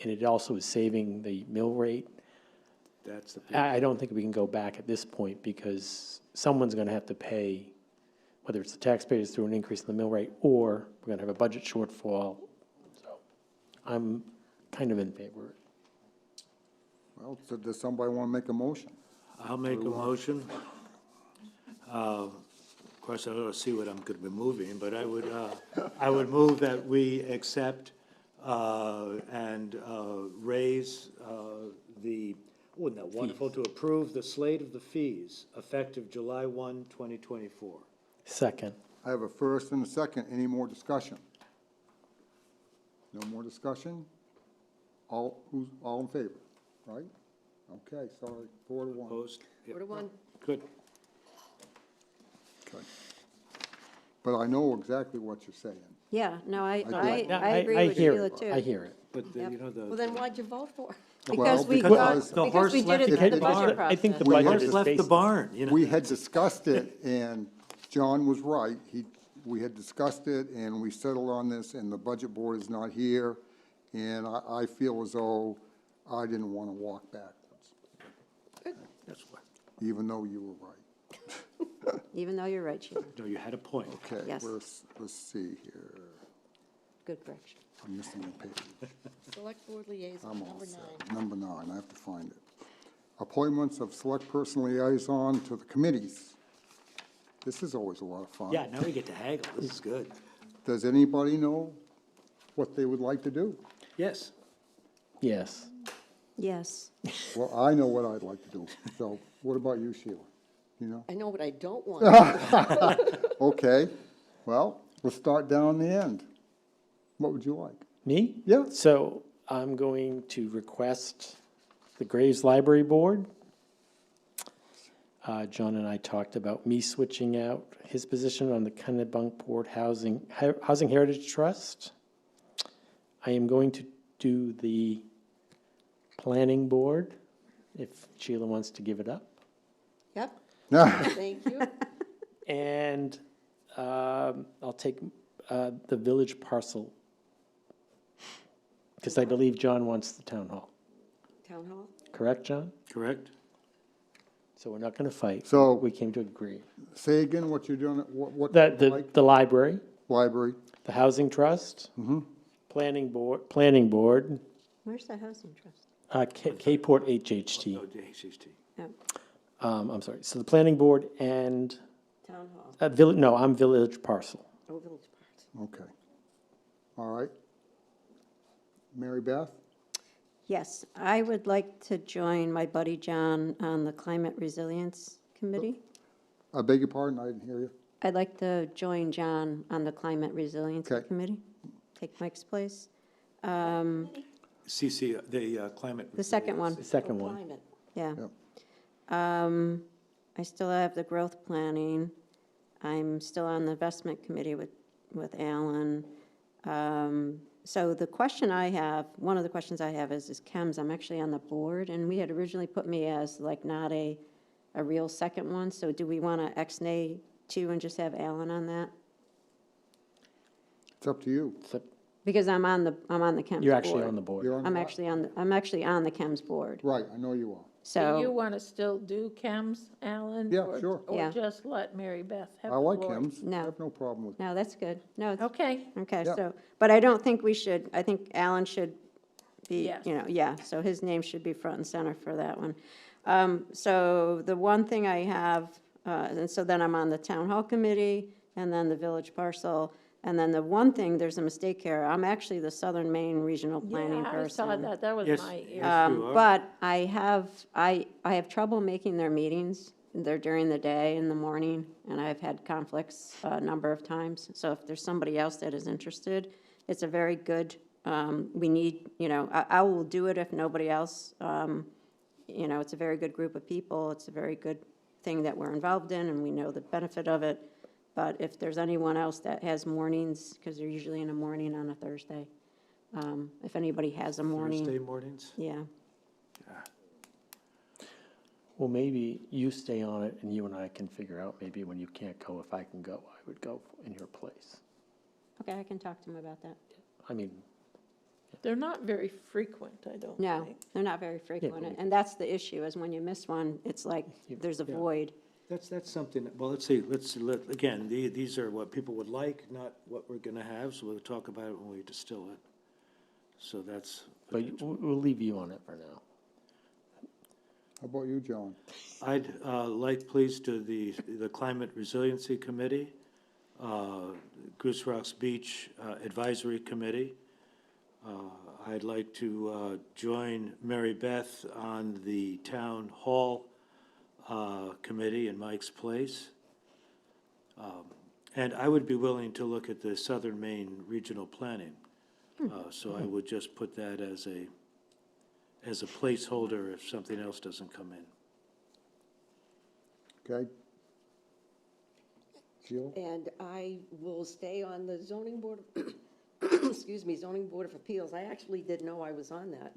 and it also is saving the mill rate, That's the big. I don't think we can go back at this point because someone's gonna have to pay, whether it's the taxpayers through an increase in the mill rate, or we're gonna have a budget shortfall. So I'm kind of in favor of it. Well, so does somebody want to make a motion? I'll make a motion. Of course, I don't see what I'm going to be moving, but I would move that we accept and raise wouldn't that wonderful, to approve the slate of the fees effective July 1, 2024. Second. I have a first and a second. Any more discussion? No more discussion? All in favor, right? Okay, sorry, 4-1. Opposed? Yep. 4-1. Good. Okay. But I know exactly what you're saying. Yeah, no, I Yeah, agree with hear Sheila it. too. I hear it. But, Well, then why'd you vote for it? Because we because got, the because horse we did left it the through the barn. budget I think the process. budget Horse is left the based. barn, you know? We had discussed it, and John was right. We had discussed it, and we settled on this, and the budget board is not here. And I feel as though I didn't want to walk backwards, That's why. even though you were right. Even though you're right, Sheila. No, you had a point. Okay, Yes. let's see here. Good correction. I'm missing a page. Select board liaison, I'm all number set. 9. Number 9, I have to find it. Appointments of select person liaison to the committees. This is always a lot of fun. Yeah, now we get to haggle. This is good. Does anybody know what they would like to do? Yes. Yes. Yes. Well, I know what I'd like to do. So what about you, Sheila? You know? I know what I don't want. Okay, well, let's start down the end. What would you like? Me? Yeah. So I'm going to request the Graves Library Board. John and I talked about me switching out his position on the Kennebunkport Housing Heritage Trust. I am going to do the Planning Board, if Sheila wants to give it up. Yep, thank you. And I'll take the village parcel, because I believe John wants the town hall. Town hall? Correct, John? Correct? So we're not going to fight. So- We came to agree. Say again what you're doing, what The, you like? the library, Library, the housing trust, planning board, Where's the housing trust? K-Port HHT. Oh, the HHT. Yeah, I'm sorry, so the planning board and, Town hall, no, I'm village parcel. oh, village parts. okay. All right. Mary Beth? yes, I would like to join my buddy John on the Climate Resilience Committee. I beg your pardon, I didn't hear you. I'd like to join John on the Climate Resilience Okay. Committee, take Mike's place. CC, the climate. The second one. The second one. Climate. Yeah. Yep. I still have the growth planning. I'm still on the investment committee with Alan. So the question I have, one of the questions I have is Chems, I'm actually on the board, and we had originally put me as like not a real second one, so do we want to ex-nay two and just have Alan on that? It's up to you. So Because I'm on the Chems board. you're actually on the board. You're on I'm what? actually on the Chems board, Right, I know you are. Do you so, want to still do Chems, Alan? Yeah, sure. Or Yeah. just let Mary Beth have I the like floor? Kim's. I No. have no problem with no, that's good. No, it's, Okay, okay, Yeah. so, but I don't think we should, I think Alan should be, Yes. yeah, so his name should be front and center for that one. So the one thing I have, and so then I'm on the town hall committee, and then the village parcel, and then the one thing, there's a mistake here, I'm actually the Southern Maine Regional Planning yeah, I person. saw that, that was Yes, my ear. yes, you are. But I have trouble making their meetings. They're during the day in the morning, and I've had conflicts a number of times. So if there's somebody else that is interested, it's a very good, we need, I will do it if nobody else. It's a very good group of people. It's a very good thing that we're involved in, and we know the benefit of it. But if there's anyone else that has mornings, because they're usually in the morning on a Thursday, if anybody has a morning. Thursday mornings? Yeah. Well, maybe you stay on it and you and I can figure out maybe when you can't go, if I can go, I would go in your place. Okay, I can talk to him about that. I mean, They're not very frequent, I don't No, think. they're not very frequent, but- and that's the issue, is when you miss one, it's like, there's a Yeah. void. That's something, well, let's see, again, these are what people would like, not what we're gonna have, so we'll talk about it when we distill it. So that's. but we'll leave you on it for now. How about you, John? I'd like, please, to the Climate Resiliency Committee, Goose Rocks Beach Advisory Committee. I'd like to join Mary Beth on the Town Hall Committee in Mike's place. And I would be willing to look at the Southern Maine Regional Planning. So I would just put that as a placeholder if something else doesn't come in. Okay? Sheila? And I will stay on the zoning board, excuse me, zoning board of appeals. I actually didn't know I was on that.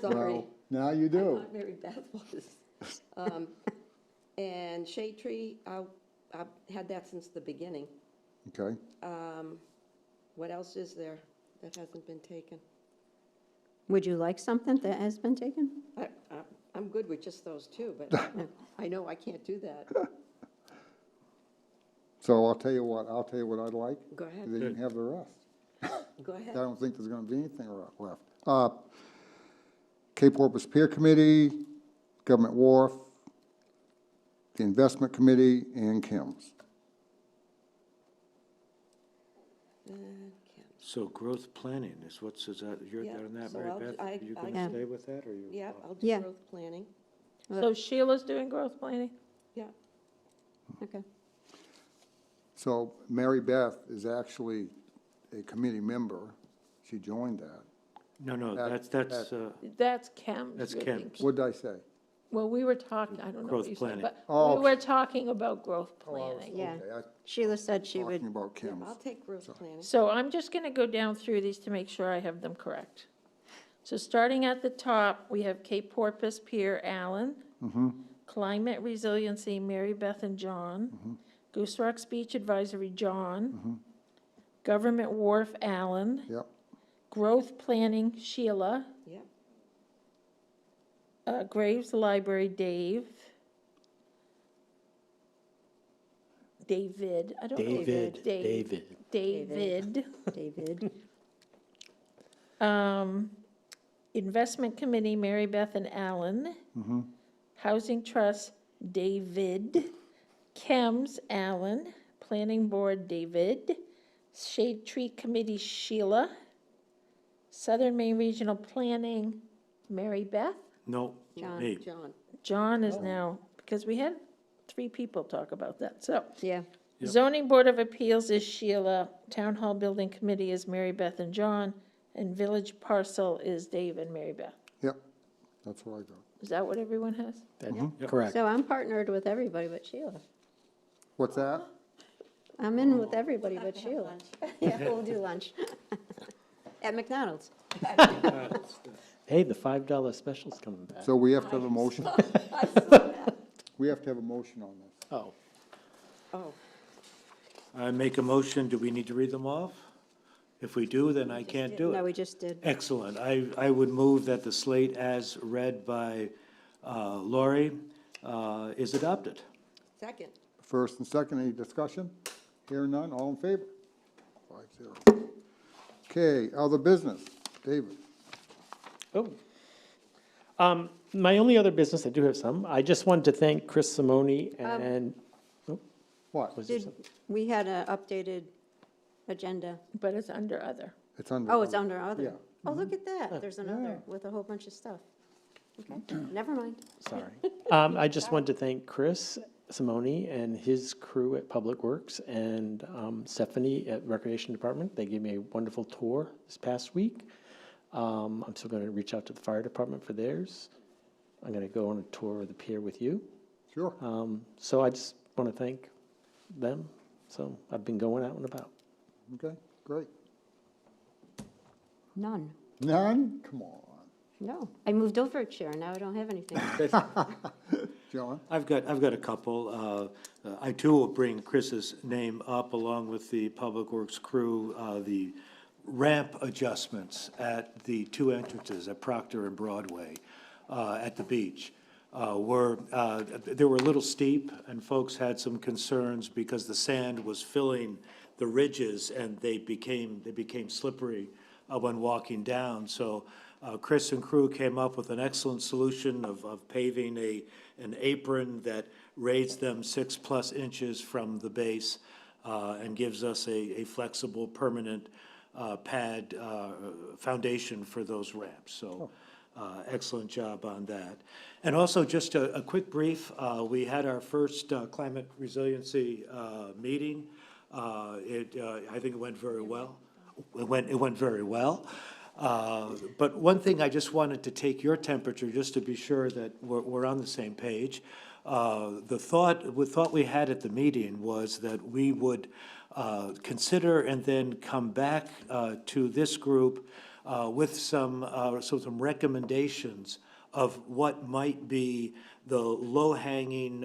Sorry. Well, now you I do. thought Mary Beth was. And Shade Tree, I've had that since the beginning. Okay. What else is there that hasn't been taken? Would you like something that has been taken? I'm good with just those two, but I know I can't do that. So I'll tell you what I'd like. Go ahead. Then you can have the rest. Go I ahead. don't think there's gonna be anything left. Cape Porpoise Pier Committee, Government Wharf, the Investment Committee, and Kim's. So growth planning is that, you're Yeah, on that, so Mary I'll- Beth? I- You I- gonna stay with that, or you? Yeah, I'll do Yeah. growth planning. So Sheila's doing growth planning? Yeah. Okay. So Mary Beth is actually a committee member. She joined that. No, That- that's, That's Chems. That's you're Chems. thinking. What'd I say? Well, we were talking, I don't know Growth what you said, planning. but Oh, we were talking about growth Oh, I was- planning. Yeah. okay, I Sheila said she talking would, about Yeah, Kim's. I'll take growth planning. So I'm just going to go down through these to make sure I have them correct. So starting at the top, we have Cape Porpoise Pier, Alan. Climate Resiliency, Mary Beth and John. Goose Rocks Beach Advisory, John. Government Wharf, Alan. Yep, Growth Planning, Sheila. Yep. Graves Library, Dave. David, I don't know. David. David. David. Investment Committee, Mary Beth and Alan. Housing Trust, David. Chems, Alan. Planning Board, David. Shade Tree Committee, Sheila. Southern Maine Regional Planning, Mary Beth. no, John. me. John. John is now, because we had 3 people talk about that, so. Yeah, Yep. Zoning Board of Appeals is Sheila. Town Hall Building Committee is Mary Beth and John. And Village Parcel is Dave and Mary Beth. yep, that's what I got. Is that what everyone has? Correct. so I'm partnered with everybody but Sheila. What's that? I'm in with everybody but you. Yeah, we'll do lunch. At McDonald's. Hey, the $5 special's coming back. So we have to have a motion. We have to have a motion on this. Oh, Oh, I make a motion, do we need to read them off? If we do, then I can't do No, it. we just did. Excellent. I would move that the slate as read by Lori is adopted. second. First and second, any discussion? Hearing none, all in favor? 5-0. Okay, other business. David? oh. My only other business, I do have some. I just wanted to thank Chris Simone and, What? was there Did, something? we had an updated agenda. But it's under other. It's under. Oh, it's under other. Yeah. Oh, look at that. There's another Yeah. with a whole bunch of stuff. Okay, never mind. Sorry. I just wanted to thank Chris Simone and his crew at Public Works and Stephanie at Recreation Department. They gave me a wonderful tour this past week. I'm still going to reach out to the fire department for theirs. I'm going to go on a tour of the pier with you. Sure. So I just want to thank them. So I've been going out and about. Okay, great. None. None? Come on. No. I moved over a chair. Now I don't have anything. John? I've got a couple. I too will bring Chris's name up along with the Public Works crew. The ramp adjustments at the two entrances at Proctor and Broadway at the beach they were a little steep, and folks had some concerns because the sand was filling the ridges and they became slippery when walking down. So Chris and crew came up with an excellent solution of paving an apron that raised them 6+ inches from the base and gives us a flexible, permanent pad foundation for those ramps. So excellent job on that. And also, just a quick brief, we had our first climate resiliency meeting. I think it went very well. It went very well. But one thing I just wanted to take your temperature, just to be sure that we're on the same page. The thought we had at the meeting was that we would consider and then come back to this group with some recommendations of what might be the low-hanging,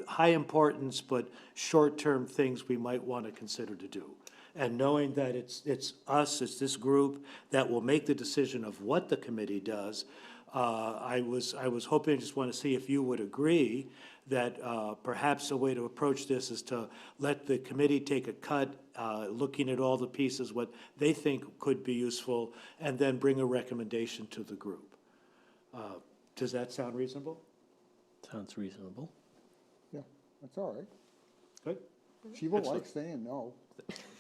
high importance but short-term things we might want to consider to do. And knowing that it's this group that will make the decision of what the committee does, I was hoping, I just want to see if you would agree that perhaps a way to approach this is to let the committee take a cut, looking at all the pieces, what they think could be useful, and then bring a recommendation to the group. Does that sound reasonable? Sounds reasonable. Yeah, that's all right. Good. She will like saying no.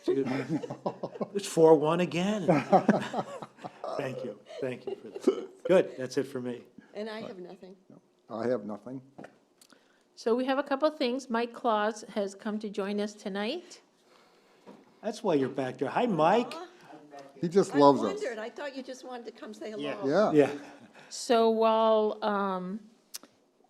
It's 4-1 again. Thank you for that. Good, that's it for me. And I have nothing. I have nothing. So we have a couple of things. Mike Claus has come to join us tonight. That's why you're back there. Hi, Mike. He just I loves us. wondered, I thought you just wanted to come say hello. Yeah. Yeah. So while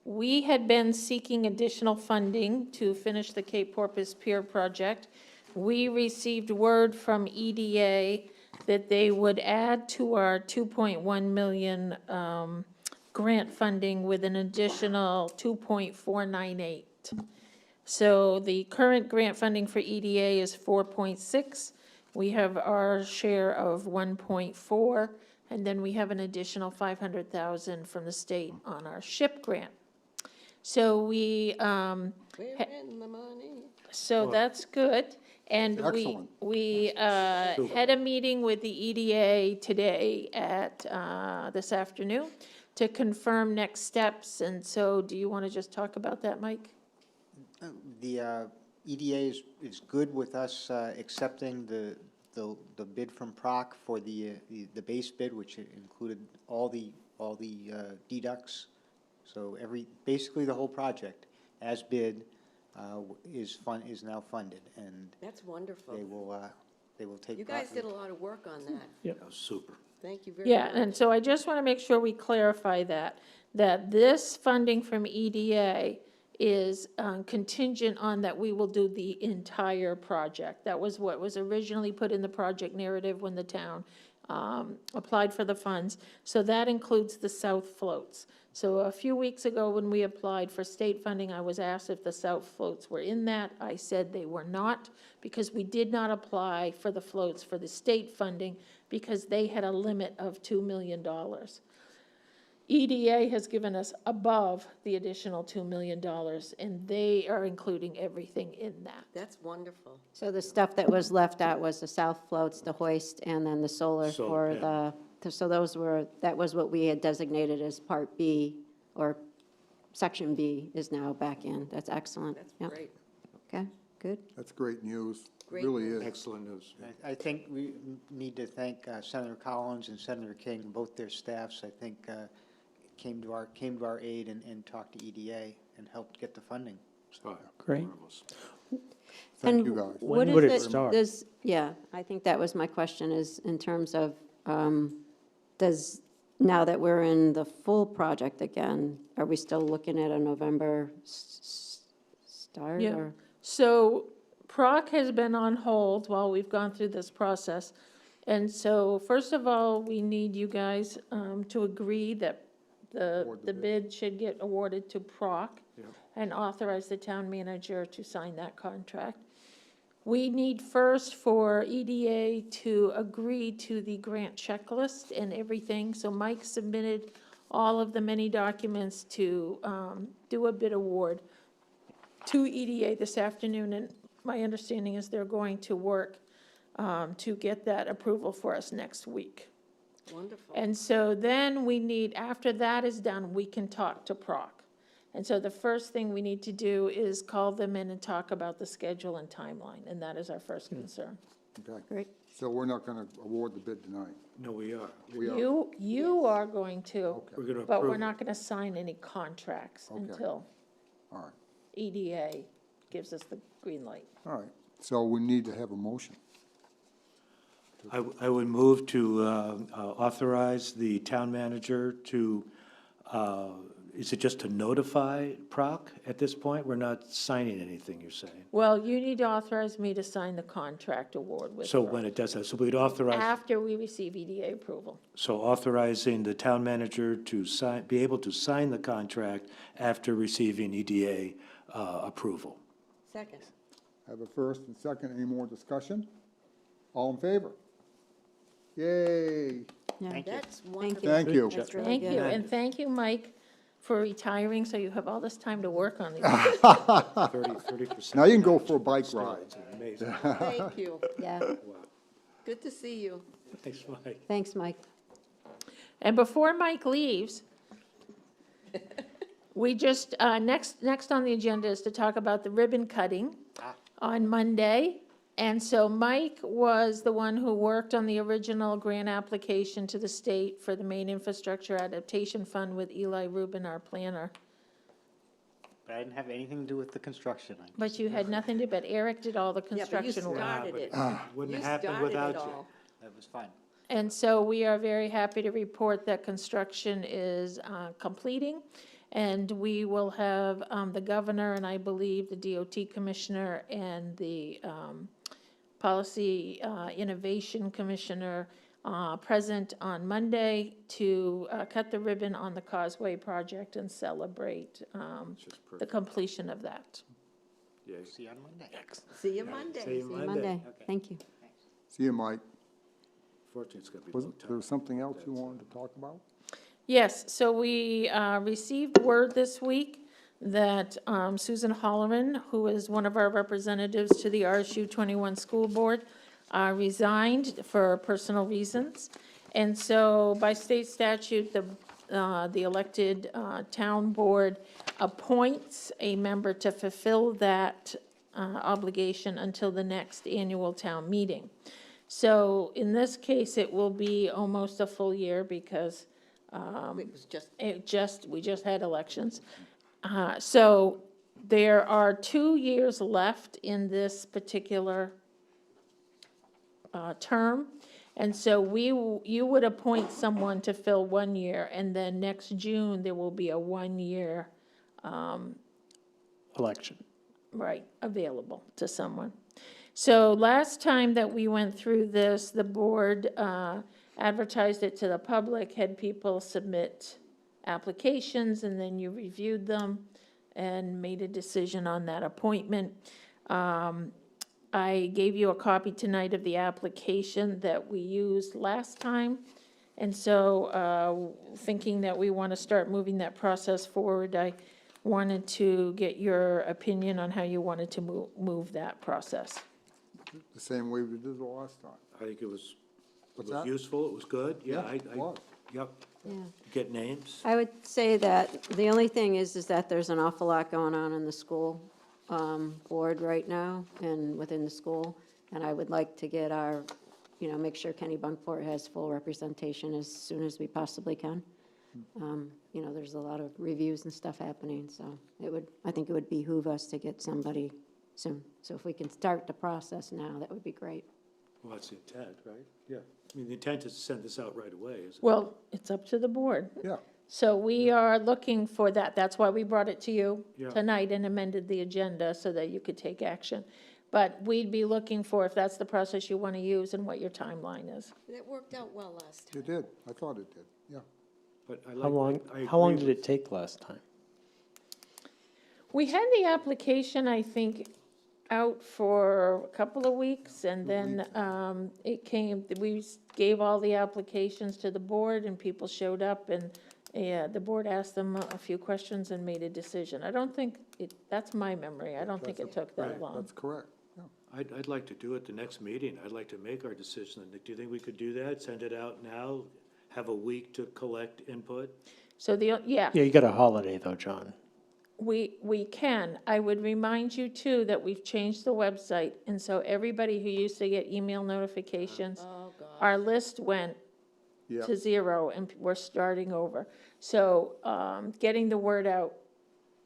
we had been seeking additional funding to finish the Cape Porpoise Pier project, we received word from EDA that they would add to our 2.1 million grant funding with an additional 2.498. So the current grant funding for EDA is 4.6. We have our share of 1.4, and then we have an additional 500,000 from the state on our SHIP grant. So we, We're in the money. so that's good. And Excellent. we had a meeting with the EDA today at, this afternoon to confirm next steps. And so do you want to just talk about that, Mike? The EDA is good with us accepting the bid from PROC for the base bid, which included all the deducts. So basically the whole project, as bid, is now funded, and That's wonderful. they will take. You guys did a lot of work on that. That was super. Thank you very much. Yeah, and so I just want to make sure we clarify that this funding from EDA is contingent on that we will do the entire project. That was what was originally put in the project narrative when the town applied for the funds. So that includes the south floats. So a few weeks ago, when we applied for state funding, I was asked if the south floats were in that. I said they were not, because we did not apply for the floats for the state funding, because they had a limit of $2 million. EDA has given us above the additional $2 million, and they are including everything in that. That's wonderful. So the stuff that was left out was the south floats, the hoist, and then the solar Solar, for so that was what we had designated as Part B, or Section B is now back in. That's excellent. That's Yep. great. Okay, good. That's great news. Great Really news. is. Excellent news. I think we need to thank Senator Collins and Senator King, both their staffs, I think, came to our aid and talked to EDA and helped get the funding. Oh, Great. marvelous. Thank And you, guys. What When would is it start? Yeah, I think that was my question, is in terms of, now that we're in the full project again, are we still looking at a November start, Yeah. or? So PROC has been on hold while we've gone through this process. And so, first of all, we need you guys to agree that Award the bid should get awarded to PROC and authorize the town manager to sign that contract. We need first for EDA to agree to the grant checklist and everything. So Mike submitted all of the many documents to do a bid award to EDA this afternoon, and my understanding is they're going to work to get that approval for us next week. Wonderful. And so then we need, after that is done, we can talk to PROC. And so the first thing we need to do is call them in and talk about the schedule and timeline, and that is our first concern. Okay. Great. So we're not going to award the bid tonight. No, we are. We are. You are going to, Okay, We're going to but approve. we're not going to sign any contracts Okay. until all right, EDA gives us the green light. all right. So we need to have a motion. I would move to authorize the town manager to, is it just to notify PROC at this point? We're not signing anything, you're saying? Well, you need to authorize me to sign the contract award with So PROC when it does that, so we'd authorize, after we receive EDA approval. so authorizing the town manager to sign, be able to sign the contract after receiving EDA approval. Second. Have a first and second. Any more discussion? All in favor? Yay. Yeah. Thank you. That's wonderful. Thank you. That's really Thank good. you, and thank you, Mike, for retiring, so you have all this time to work on these. 30%. Now you can go for a bike ride. It's amazing. Thank you. Yeah, Good to see you. Thanks, Mike. thanks, Mike. And before Mike leaves, we just, next on the agenda is to talk about the ribbon cutting on Monday. And so Mike was the one who worked on the original grant application to the state for the Maine Infrastructure Adaptation Fund with Eli Rubin, our planner. But I didn't have anything to do with the construction. But you had nothing to, but Eric did all the Yeah, but you construction work. started it. Wouldn't You happen started it without you. all. That was fun. And so we are very happy to report that construction is completing. And we will have the governor and I believe the DOT commissioner and the Policy Innovation Commissioner present on Monday to cut the ribbon on the Causeway project and celebrate the completion of that. See you on Monday. See you Monday. See you See you Monday. Monday. Thank you. See you, Mike. Fortunately, it's going to be Was low there tide. something else you wanted to talk about? Yes, so we received word this week that Susan Holloran, who is one of our representatives to the RSU 21 School Board, resigned for personal reasons. And so by state statute, the elected town board appoints a member to fulfill that obligation until the next annual town meeting. So in this case, it will be almost a full year because It was just, we just had elections. So there are 2 years left in this particular term. And so you would appoint someone to fill 1 year, and then next June, there will be a 1-year election. Right, available to someone. So last time that we went through this, the board advertised it to the public, had people submit applications, and then you reviewed them and made a decision on that appointment. I gave you a copy tonight of the application that we used last time. And so, thinking that we want to start moving that process forward, I wanted to get your opinion on how you wanted to move that process. The same way we did the last time. I think it was What's that? useful, it was good, yeah, it was. yep. Yeah. Get names. I would say that the only thing is that there's an awful lot going on in the school board right now and within the school. And I would like to get our, make sure Kennebunkport has full representation as soon as we possibly can. There's a lot of reviews and stuff happening, so I think it would behoove us to get somebody soon. So if we can start the process now, that would be great. Well, that's the intent, right? Yeah. I mean, the intent is to send this out right away, isn't it? Well, it's up to the board. Yeah, So we are looking for that. That's why we brought it to you Yeah. tonight and amended the agenda so that you could take action. But we'd be looking for, if that's the process you want to use, and what your timeline is. That worked out well last time. it did. I thought it did, yeah. But I How like, long, I how long agree did with- it take last time? We had the application, I think, out for a couple of weeks, and then it came, we gave all the applications to the board, and people showed up, and the board asked them a few questions and made a decision. I don't think, that's my memory, I don't think it took that Right. long. That's correct, yeah. I'd like to do it the next meeting. I'd like to make our decision. Do you think we could do that? Send it out now? Have a week to collect input? So Yeah, you got a holiday though, John. we can. I would remind you too that we've changed the website, and so everybody who used to get email notifications, Oh, God. our list went Yeah. to zero, and we're starting over. So, getting the word out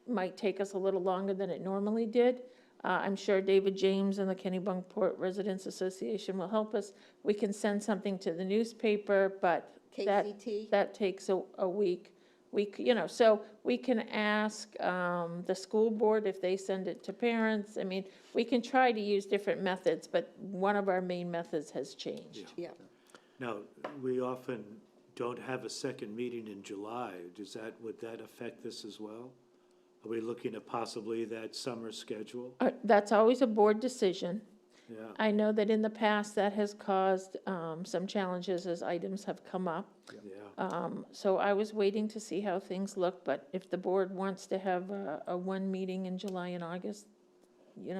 might take us a little longer than it normally did. I'm sure David James and the Kennebunkport Residents Association will help us. We can send something to the newspaper, but KCT? that takes a week. So we can ask the school board if they send it to parents. I mean, we can try to use different methods, but one of our main methods has changed. Yeah. Now, we often don't have a second meeting in July. Would that affect this as well? Are we looking at possibly that summer schedule? That's always a board decision. Yeah, I know that in the past, that has caused some challenges as items have come up. yeah. So I was waiting to see how things look, but if the board wants to have a one meeting in July and August,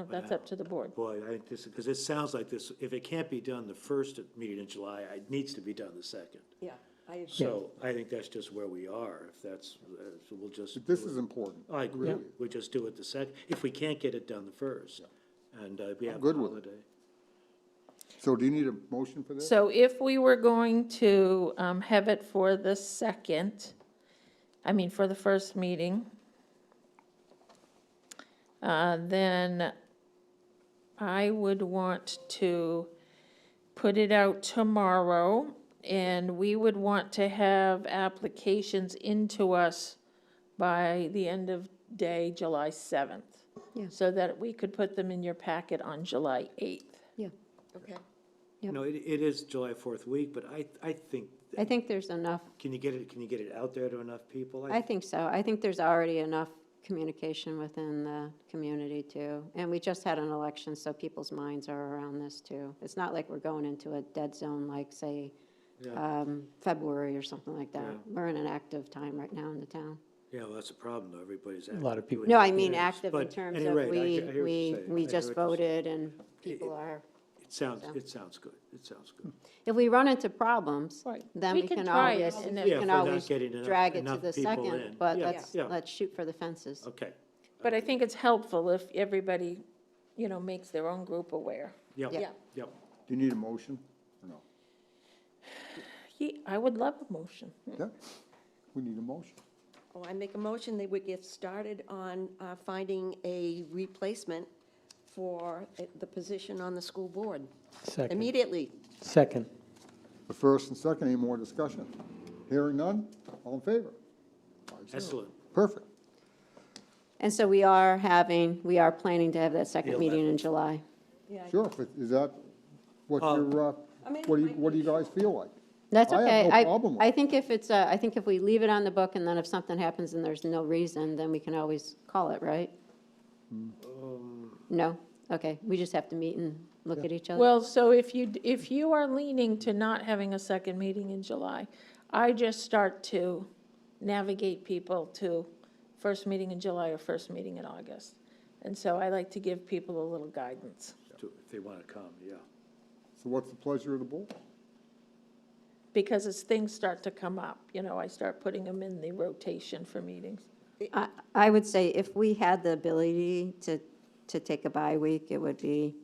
that's up to the board. Boy, I think this, because it sounds like this, if it can't be done the first meeting in July, it needs to be done the second. Yeah, I agree. So I think that's just where we are. If that's, so we'll just. This is important. I agree. Really. We just do it the second, if we can't get it done the first. And we have a good with it. holiday. So do you need a motion for this? So if we were going to have it for the for the first meeting, then I would want to put it out tomorrow, and we would want to have applications into us by the end of day, July 7th. Yeah. So that we could put them in your packet on July 8th. Okay. Yep. No, it is July 4th week, but I think, I think there's enough, can you get it out there to enough people? I think so. I think there's already enough communication within the community too. And we just had an election, so people's minds are around this too. It's not like we're going into a dead zone like, say, Yeah, February or something like that. Yeah. We're in an active time right now in the town. yeah, well, that's a problem, though. Everybody's A active. lot of people- doing No, I their mean things. active in But terms at any of rate, I hear what you're saying. I we hear just what you're saying. voted and people are, It sounds good. It sounds good. if we run into problems, Right. then We we can can try always, it, and we if- Yeah, if can we're not always getting enough- drag it to enough the people second, in. but Yeah, yeah. let's shoot for the fences. Okay. But I think it's helpful if everybody, makes their own group aware. Yep, Yeah. yep. Do you need a motion or no? I would love a motion. Yeah, we need a motion. Oh, I make a motion that we get started on finding a replacement for the position on the school board Second. immediately. Second. The first and second, any more discussion? Hearing none, all in favor? 5-0. Excellent. Perfect. And so we are planning to have that second The meeting in July. Yeah. Sure, but is that what your, I mean, what do you guys feel like? That's I have okay. no problem with I think if it's, I think if we leave it on the book and then if something happens and there's no reason, then we can always call it, right? No? Okay, we just have to meet and look at each other. Well, so if you are leaning to not having a second meeting in July, I just start to navigate people to first meeting in July or first meeting in August. And so I like to give people a little guidance. If they want to come, yeah. So what's the pleasure of the board? Because as things start to come up, I start putting them in the rotation for meetings. I would say if we had the ability to take a bye week, it would be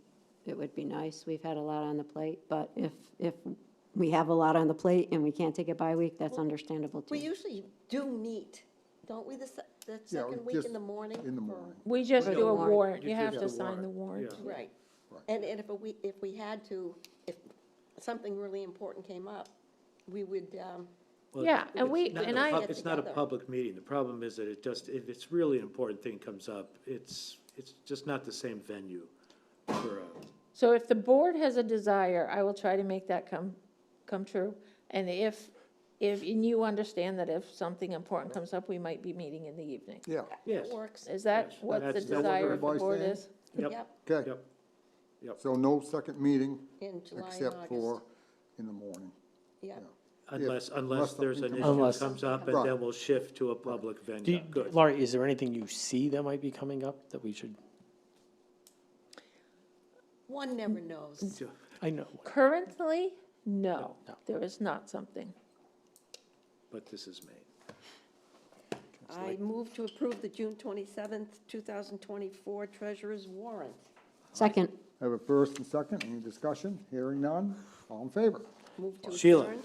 nice. We've had a lot on the plate, but if we have a lot on the plate and we can't take a bye week, that's understandable We too. usually do meet, don't we, the second week just in the morning? in the for- morning. We just For do the a warrant. warrant. You You have just to do sign the warrant, warrant. Right. Right. And if we had to, if something really important came up, we would, Well, Yeah, and it's not a get It's not a together. public meeting. The problem is that if it's really an important thing comes up, it's just not the same venue for a. So if the board has a desire, I will try to make that come true. And if you understand that if something important comes up, we might be meeting in the evening. Yeah, Yes. it works. Is that Yes, what the that's what desire of the everybody's board saying? is? Yep, okay. yep. So no second meeting In July and except for August. in the morning. Yeah. Unless unless there's an something issue comes that up. comes up, and Right. then we'll shift to a public venue. Good. Laurie, is there anything you see that might be coming up that we should, One never knows. I know, Currently, no, No. there is not something. But this is Maine. I move to approve the June 27th, 2024 treasurer's warrant. Second, Have a first and second, any discussion? Hearing none, all in favor? Move to Sheila. adjourn.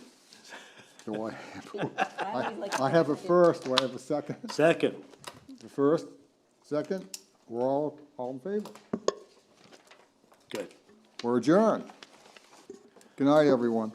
Do I, always like I have a first, do I have a second? Second. The first, second, we're all in favor. Good. We're adjourned. Good night, everyone.